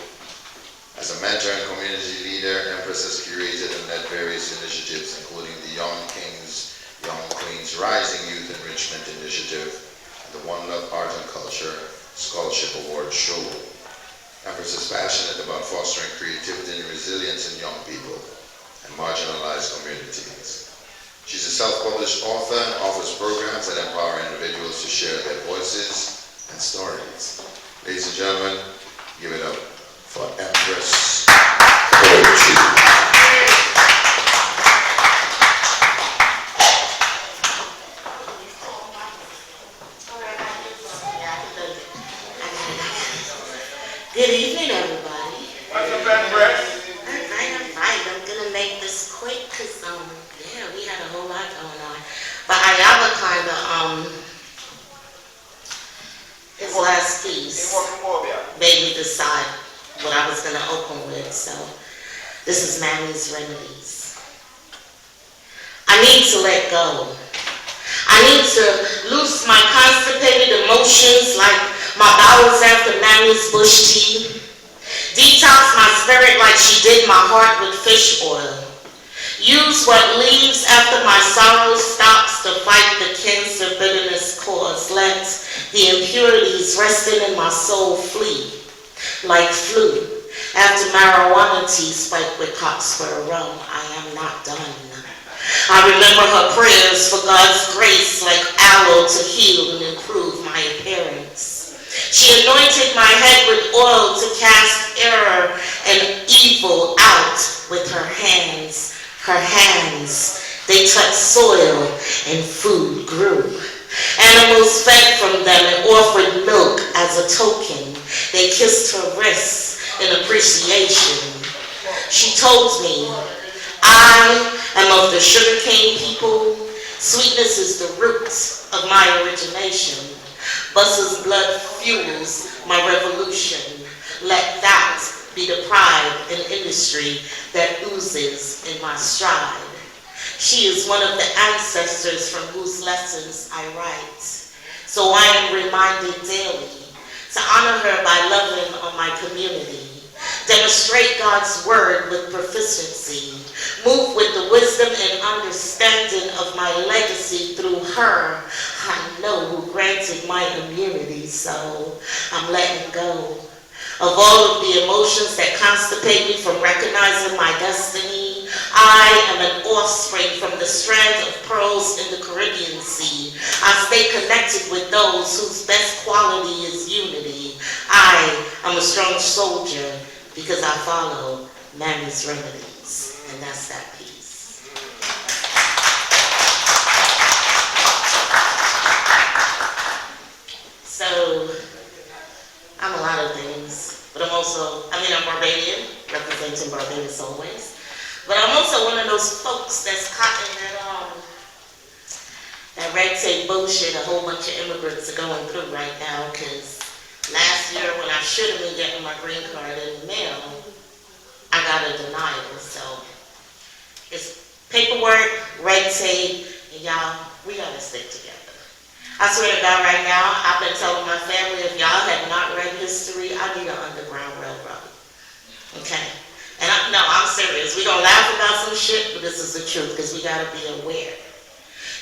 As a mentor and community leader, Empress has curated and led various initiatives, including the Young Kings, Young Queens Rising Youth Enrichment Initiative, and the One Love Art and Culture Scholarship Award Show. Empress is passionate about fostering creativity and resilience in young people and marginalized communities. She's a self-published author and offers programs that empower individuals to share their voices and stories. Ladies and gentlemen, give it up for Empress Poetry. Good evening, everybody. What's up, Empress? I'm gonna make this quick because yeah, we had a whole lot going on. But Iyaba kind of his last piece made me decide what I was gonna open with. So this is Mammy's Remedies. I need to let go. need to loose my constipated emotions like my bowels after Mammy's bush tea. Detox my spirit like she did my heart with fish oil. Use what leaves after my sorrow stops to fight the cancer bitterness cause. Let the impurities resting in my soul flee like flu. After marijuana tea spiked with cockspur rum, I am not done. I remember her prayers for God's grace like aloe to heal and improve my appearance. She anointed my head with oil to cast error and evil out with her hands. Her hands, they touched soil and food grew. Animals fed from them and offered milk as a token. They kissed her wrists in appreciation. She told me, I am of the sugarcane people. Sweetness is the root of my origination. Bus's blood fuels my revolution. Let that be the pride and industry that oozes in my stride. She is one of the ancestors from whose lessons I write. So I am reminded daily to honor her by loving on my community. Demonstrate God's word with proficiency. Move with the wisdom and understanding of my legacy through her. I know who granted my immunity, so I'm letting go of all of the emotions that constipate me from recognizing my destiny. I am an offspring from the strand of pearls in the Caribbean Sea. I stay connected with those whose best quality is unity. I am a strong soldier because I follow Mammy's remedies, and that's that piece. So, I'm a lot of things, but I'm Barbadian, representing Barbados always. But I'm also one of those folks that's caught in that red tape bullshit a whole bunch of immigrants are going through right now, because last year when I should have been getting my green card in the mail, I got a denial. So it's paperwork, red tape, and y'all, we gotta stick together. I swear to God right now, I've been telling my family, if y'all have not read history, I need an underground railroad. Okay? And I'm serious. We gonna laugh about some shit, but this is the truth, because we gotta be aware.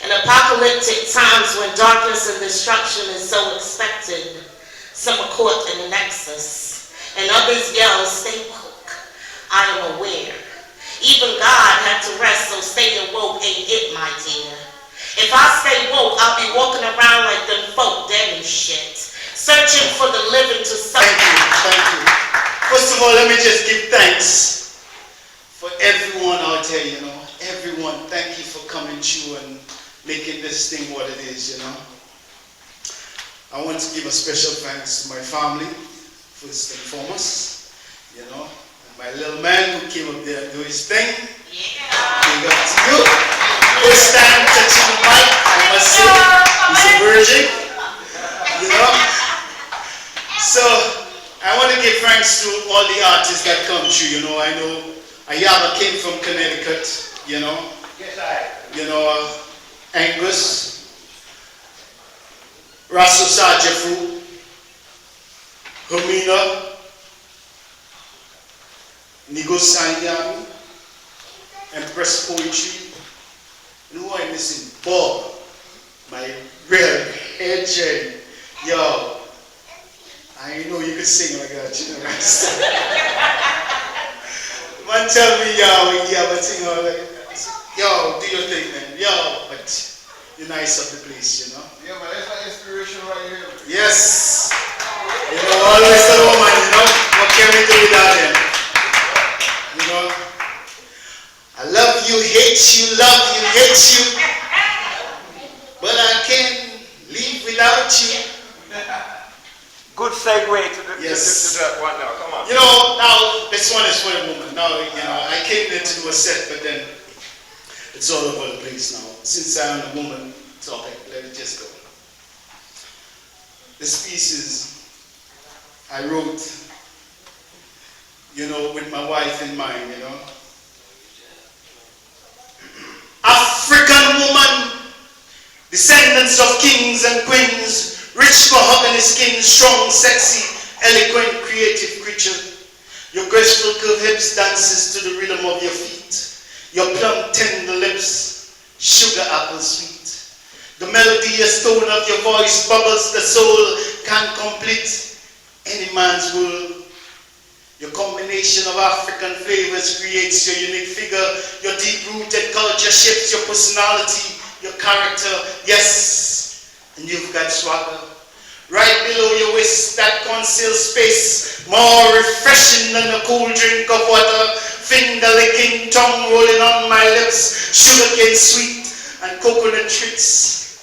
In apocalyptic times when darkness and destruction is so expected, some are caught in the nexus, and others yell, stay woke. I am aware. Even God had to rest, so staying woke ain't it, my dear. If I stay woke, I'll be walking around like them folk dead and shit, searching for the living to something. Thank you. First of all, let me just give thanks for everyone out there, everyone. Thank you for coming through and making this thing what it is, I want to give a special thanks to my family, first and foremost, and my little man who came up there and do his thing. Yeah. Big up to you. First time touching the mic, I must say, he's a virgin, So, I want to give thanks to all the artists that come through, I know Iyaba came from Connecticut, Yes, I. Igus, Osagyfu, Hermina, Iyaba, Empress Poetry, and who I'm missing? Bob, my real head Jen. Yo, I know you could sing like that, Man tell me, but sing all like yo, do your thing, man. Yo, but you're nice of the place, Yeah, man, that's my inspiration right here. Yes. Always the woman, what can we do without him? I love you, hate you, love you, hate you. But I can't live without you. Good segue to that one now. Come on. Now this one is for the woman. Now, I came there to do a set, but then it's all over the place now. Since I'm a woman topic, let it just go. This piece is, I wrote, with my wife in mind, African woman, the Descendants of kings and queens, rich mahogany skin, strong, sexy, eloquent, creative creature. Your graceful curved hips dances to the rhythm of your feet. Your plump, tender lips, sugar apple sweet. The melodious tone of your voice bubbles the soul, can complete any man's world. Your combination of African flavors creates your unique figure. Your deep-rooted culture shapes your personality, your character, yes, and you've got swagger. Right below your waist, that conceals space, more refreshing than a cool drink of water. Finger licking, tongue rolling on my lips, sugarcane sweet and coconut treats.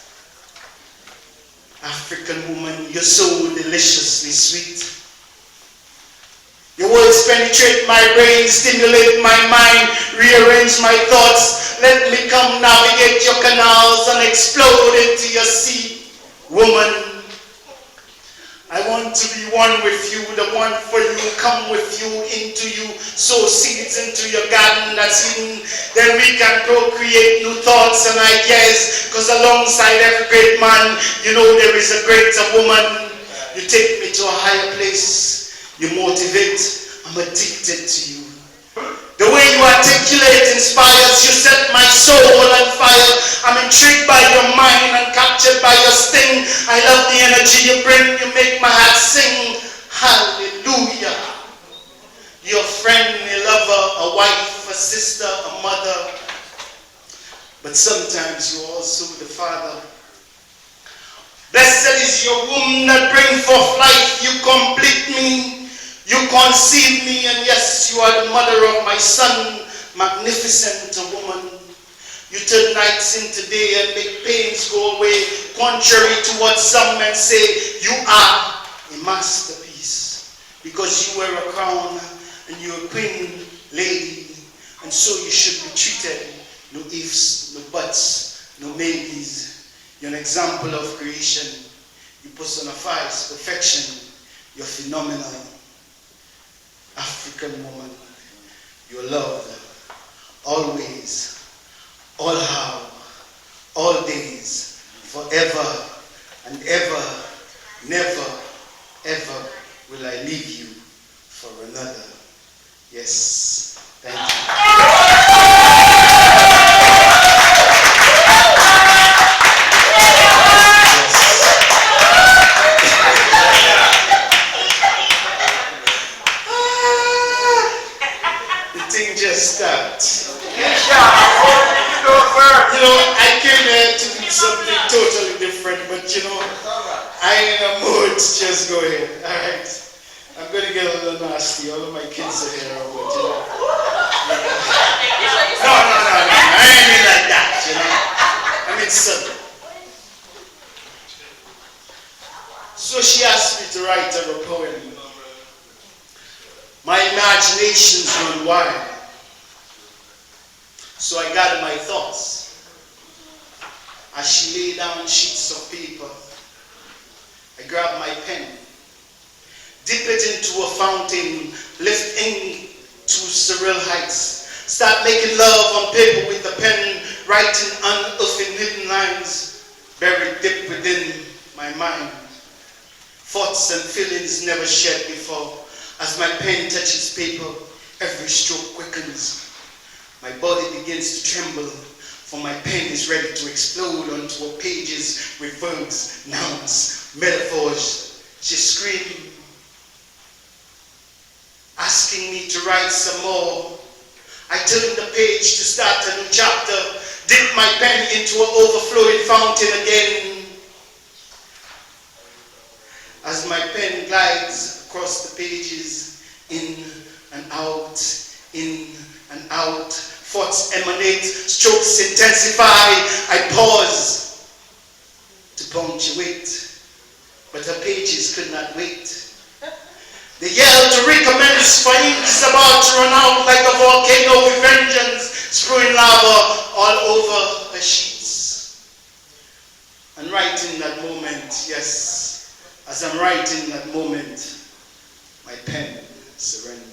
African woman, you're so deliciously sweet. Your words penetrate my brain, stimulate my mind, rearrange my thoughts. Let me come navigate your canals and explode into your sea. Woman, I want to be one with you, the one for you, come with you, into you, sow seeds into your garden that's hidden. Then we can procreate new thoughts and ideas, because alongside every great man, you know there is a greater woman. You take me to a higher place, you motivate, I'm addicted to you. The way you articulate inspires, you set my soul on fire. I'm intrigued by your mind and captured by your sting. I love the energy you bring, you make my heart sing. Hallelujah. You're a friend, a lover, a wife, a sister, a mother. But sometimes you're also the father. Blessed is your womb that bring forth life, you complete me. You conceive me, and yes, you are the mother of my son, magnificent woman. You turn nights into day and make pains go away, contrary to what some men say. You are a masterpiece, because you wear a crown, and you're a queen lady, and so you should be treated. No ifs, no buts, no maybes. You're an example of creation. You personifies perfection. You're phenomenal. African woman, you're loved, always, all how, all days, forever and ever, never, ever will I leave you for another. Yes, thank you. You know, I came here to do something totally different, but you know, I ain't in a mood to just go ahead. Alright. I'm gonna get a little nasty. All of my kids are here, but you know. No. I ain't mean like that, you know. I mean something. So she asked me to write her a poem. My imagination's run wild. So I gathered my thoughts. As she laid down sheets of paper, I grabbed my pen, dip it into a fountain, lift ink to surreal heights, start making love on paper with the pen, writing unearthing hidden lines, buried deep within my mind. Thoughts and feelings never shared before. As my pen touches paper, every stroke quickens. My body begins to tremble, for my pen is ready to explode onto her pages with verbs, nouns, metaphors. She screamed, asking me to write some more. I turned the page to start a new chapter, dipped my pen into an overflowing fountain again. As my pen glides across the pages, in and out, in and out, thoughts emanate, strokes intensify. I pause to punctuate, but her pages could not wait. They yelled to recommence, for ink is about to run out like a volcano with vengeance, spewing lava all over her sheets. And right in that moment, yes, as I'm writing that moment, my pen surrenders.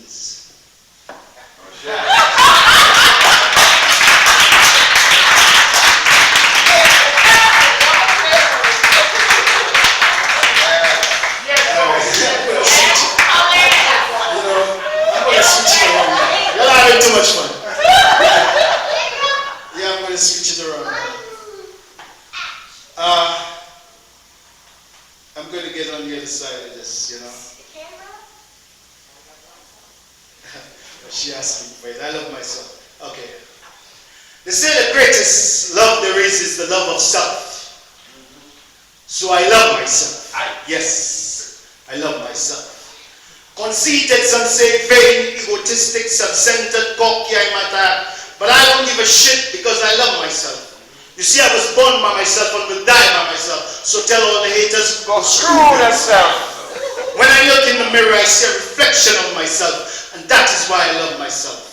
much fun. Yeah, I'm going to switch it around. I'm going to get on the other side of this, you know. She asked me for it. I love myself. Okay. They say the greatest love there is the love of self. So I love myself. Yes, I love myself. Conceited, some say vain, egotistic, self-centered, cocky, I matter. But I don't give a shit because I love myself. You see, I was born by myself and will die by myself. So tell all the haters, go screw themselves. When I look in the mirror, I see a reflection of myself. And that is why I love myself.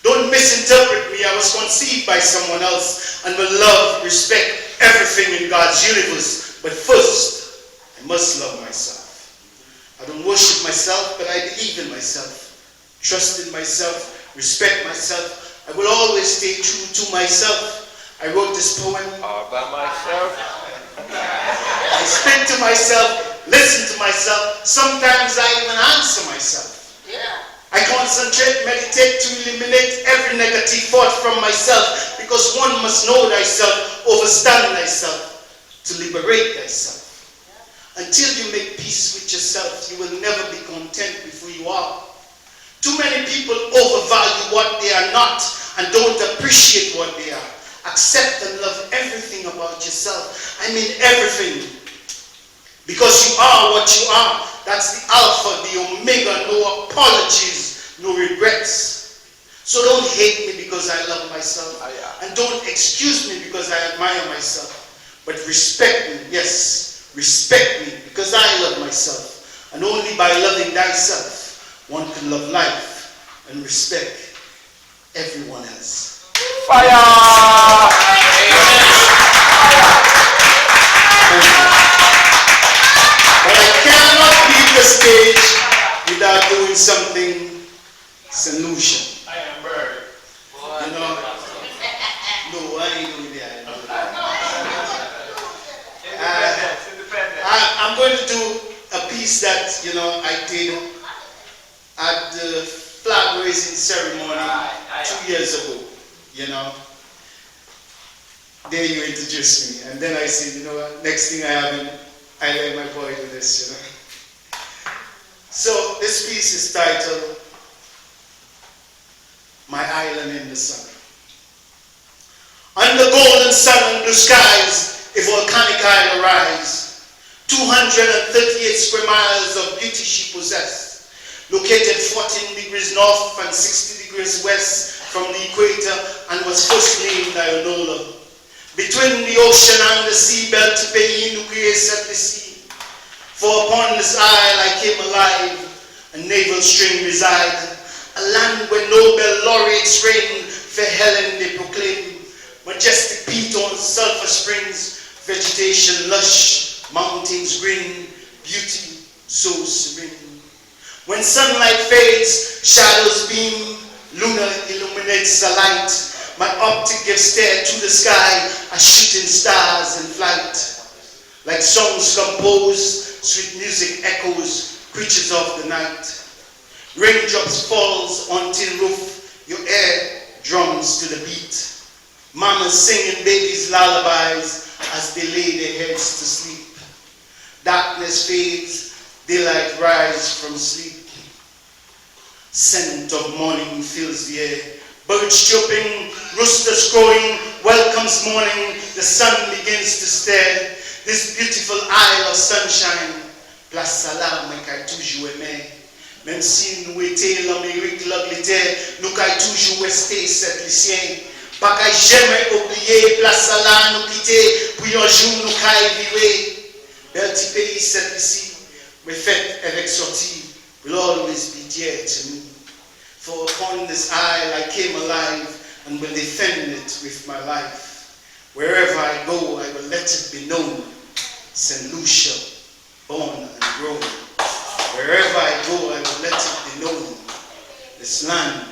Don't misinterpret me. I was conceived by someone else and will love, respect everything in God's universe. But first, I must love myself. I don't worship myself, but I believe in myself. Trust in myself, respect myself. I will always stay true to myself. I wrote this poem all by myself. I speak to myself, listen to myself. Sometimes I even answer myself. I concentrate, meditate to eliminate every negative thought from myself, because one must know thyself, overstand thyself, to liberate thyself. Until you make peace with yourself, you will never be content with who you are. Too many people overvalue what they are not and don't appreciate what they are. Accept and love everything about yourself. I mean everything. Because you are what you are. That's the Alpha, the Omega. No apologies, no regrets. So don't hate me because I love myself. And don't excuse me because I admire myself. But respect me, yes. Respect me because I love myself. And only by loving thyself, one can love life and respect everyone else. Fire! But I cannot leave the stage without doing something St. Lucia. I am bird. You know? No, I ain't doing that. I'm going to do a piece that, you know, I did at the flag raising ceremony 2 years ago, you know. There you introduced me. And then I said, you know what, next thing I let my boy do this, you know. So this piece is titled, My Island in the Sun. Under golden sun and blue skies, a volcanic isle arise. 238 square miles of beauty she possessed. Located 14 degrees north and 60 degrees west from the equator, and was first named Ionola. Between the ocean and the sea belt, pays nuclear set the sea. For upon this isle I came alive, a naval string reside. A land where Nobel laureates reign, fair Helen they proclaim. Majestic pitons, sulfur springs, vegetation lush, mountains green, beauty so serene. When sunlight fades, shadows beam, Luna illuminates the light. My optic gives stare to the sky, as shooting stars in flight. Like songs composed, sweet music echoes, creatures of the night. Raindrops falls on tin roof, your air drums to the beat. Mamas singing babies' lullabies as they lay their heads to sleep. Darkness fades, daylight rises from sleep. Scent of morning fills the air. Birds chirping, roosters crowing, welcomes morning, the sun begins to stare. This beautiful isle of sunshine, place salam kay toujours aimer. Même si nous étions l'Amérique l'Angleterre, nous kay toujours resté cette lycéen. Pas kay jamais oublier, place salam nous quitter, puis un jour nous kay vivre. Bel petit pays cette ici, mais fête avec sortie, will always be dear to me. For upon this isle I came alive and will defend it with my life. Wherever I go, I will let it be known. St. Lucia, born and grown. Wherever I go, I will let it be known. This land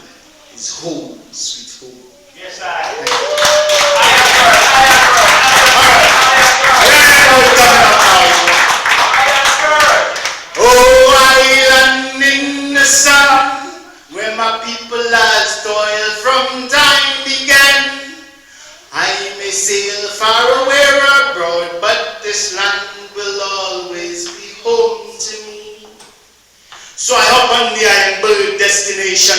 is home, sweet home. Yes, Oh, island in the sun, where my people lies toil from time began. I may sail far away or abroad, but this land will always be home to me. So I hop on the Iron Bird destination,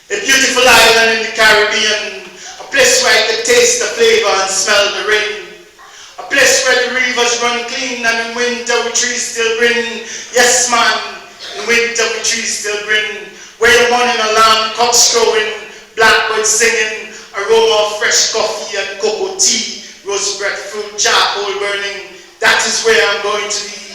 a beautiful island in the Caribbean, a place where I could taste the flavor and smell the rain. A place where the rivers run clean and in winter we trees still green. Yes man, in winter we trees still green. Where the morning alarm, cocks crowing, blackbirds singing, aroma of fresh coffee and cocoa tea, roast breadfruit, charcoal burning. That is where I'm going to be.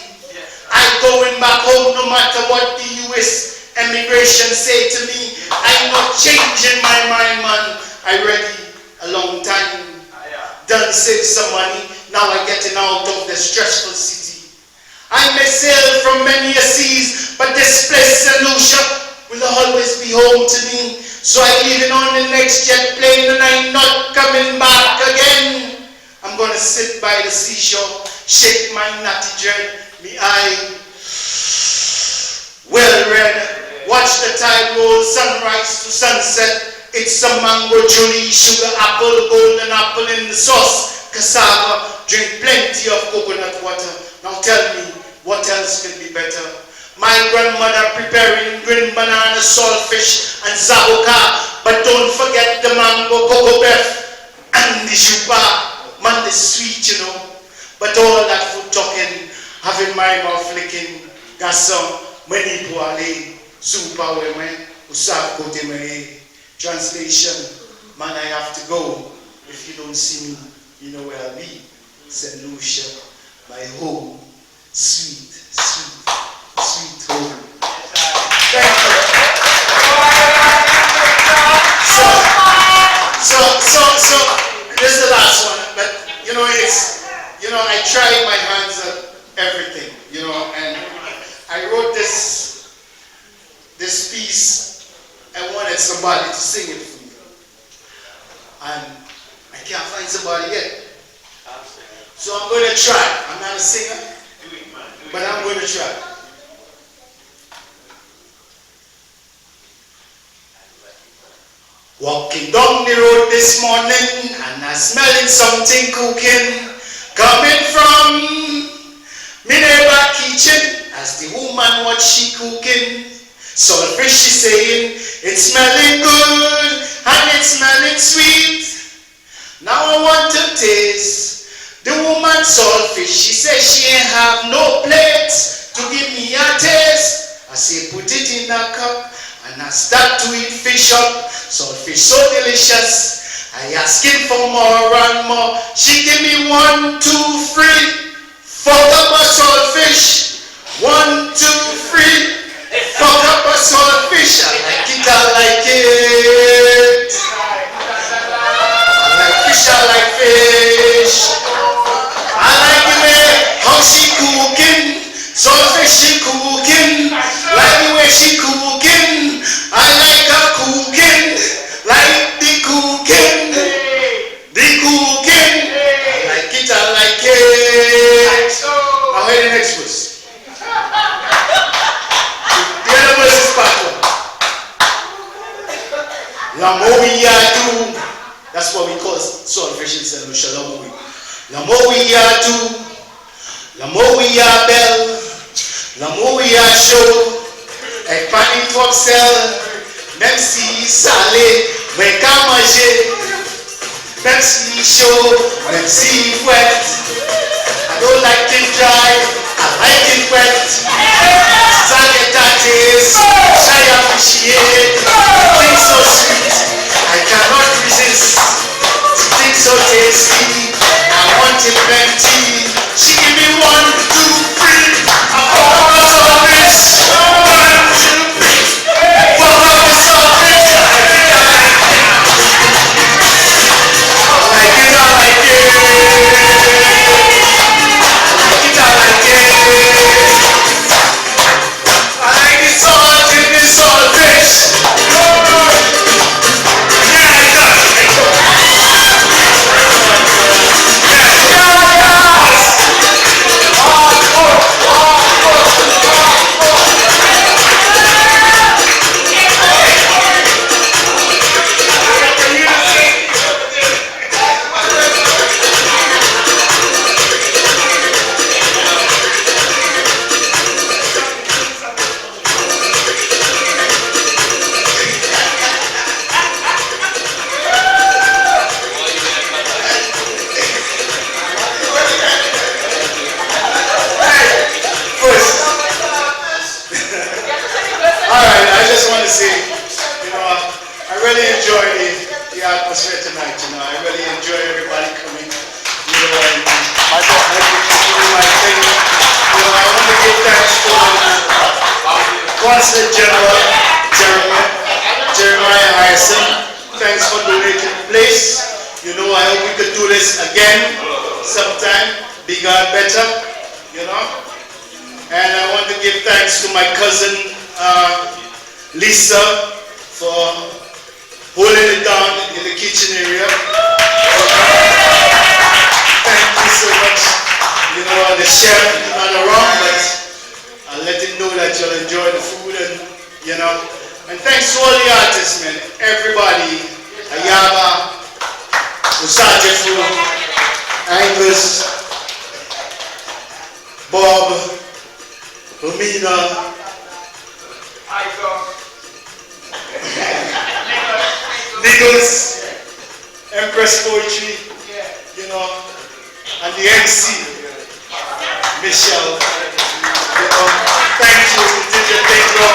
I'm going back home no matter what the US immigration say to me. I'm not changing my mind, man. I ready a long time. Done save some money. Now I'm getting out of the stressful city. I may sail from many seas, but this place, St. Lucia, will always be home to me. So I'm leaving on the next jet plane and I'm not coming back again. I'm gonna sit by the seashore, shake my natty dread, me eye well read, watch the tide roll, sunrise to sunset. It's a mango, julie, sugar apple, golden apple in the sauce, cassava, drink plenty of coconut water. Now tell me, what else could be better? My grandmother preparing green banana, saltfish, and zabuka, but don't forget the mango, cocoa beef, and the shupa. Man, the sweet, you know. But all that food talking, having my mouth licking, gason, many poale, super women, usab kote me. Translation, man, I have to go. If you don't see me, you know where I'll be. St. Lucia, my home, sweet, sweet, sweet home. Thank you. So, this is the last one, but you know, I tried my hands at everything, you know, and I wrote this piece. I wanted somebody to sing it for me. And I can't find somebody yet. So I'm going to try. I'm not a singer, but I'm going to try. Walking down the road this morning and I'm smelling something cooking. Coming from me neighbor kitchen as the woman what she cooking. Saltfish she saying, it's smelling good and it's smelling sweet. Now I want to taste the woman saltfish. She says she ain't have no plates to give me a taste. I say put it in a cup and I start to eat fish up. Saltfish so delicious. I asking for more and more. She give me 1, 2, 3. Fuck up a saltfish. 1, 2, 3. Fuck up a saltfish, I like it, I like it. I like fish, I like fish. I like the way how she cooking. Saltfish she cooking. Like the way she cooking. I like her cooking. Like the cooking. The cooking. I like it, I like it. Now hear the next verse. Lamoyadu, that's what we call saltfish in St. Lucia, Lamoy. Lamoyadu, Lamoyabel, Lamoyasho, Ekpani Foxel, Merci Salé, Wekamaje, Merci Show, Merci Wet. I don't like it dry, I like it wet. Saletatis, I appreciate. Things so sweet, I cannot resist. Things so tasty, I want it plenty. She give me 1, 2, 3. I fuck up a saltfish. 1, 2, 3. Fuck up a saltfish. I like it, I like it. I like it, I like it. I like the salt in the saltfish. really enjoy the atmosphere tonight, you know. I really enjoy everybody coming, you know, and my doing my thing. You know, I want to give thanks to Consul General Jeremiah Harrison. Thanks for donating the place. You know, I hope we could do this again sometime, bigger and better, you know. And I want to give thanks to my cousin Lisa for holding it down in the kitchen area. Thank you so much. You know, the chef is not around, but I'll let him know that you'll enjoy the food, and you know. And thanks to all the artists, man. Everybody, Iyaba, Osagyfu, Igus, Bob, Romina, Igus, Empress Poetry, you know, and the MC, Michelle. You know, thank you, did your thing, bro.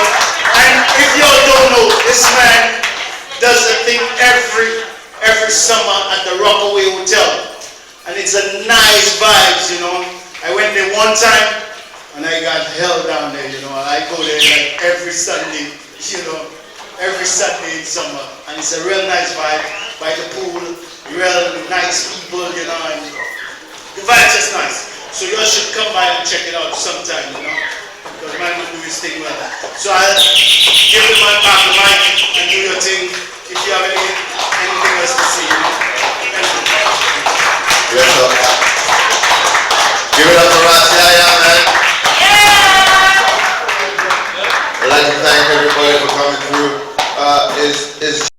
And if y'all don't know, this man does a thing every summer at the Rockaway Hotel, and it's a nice vibes, you know. I went there one time, and I got held down there, you know. I go there like every Sunday, you know, every Sunday in summer, and it's a real nice vibe by the pool, real nice people, you know, and the vibe's just nice. So y'all should come by and check it out sometime, you know, because man will do his thing well. So I'll give him back the mic and do your thing. If you have anything else to say, you know. Thank you. Yes,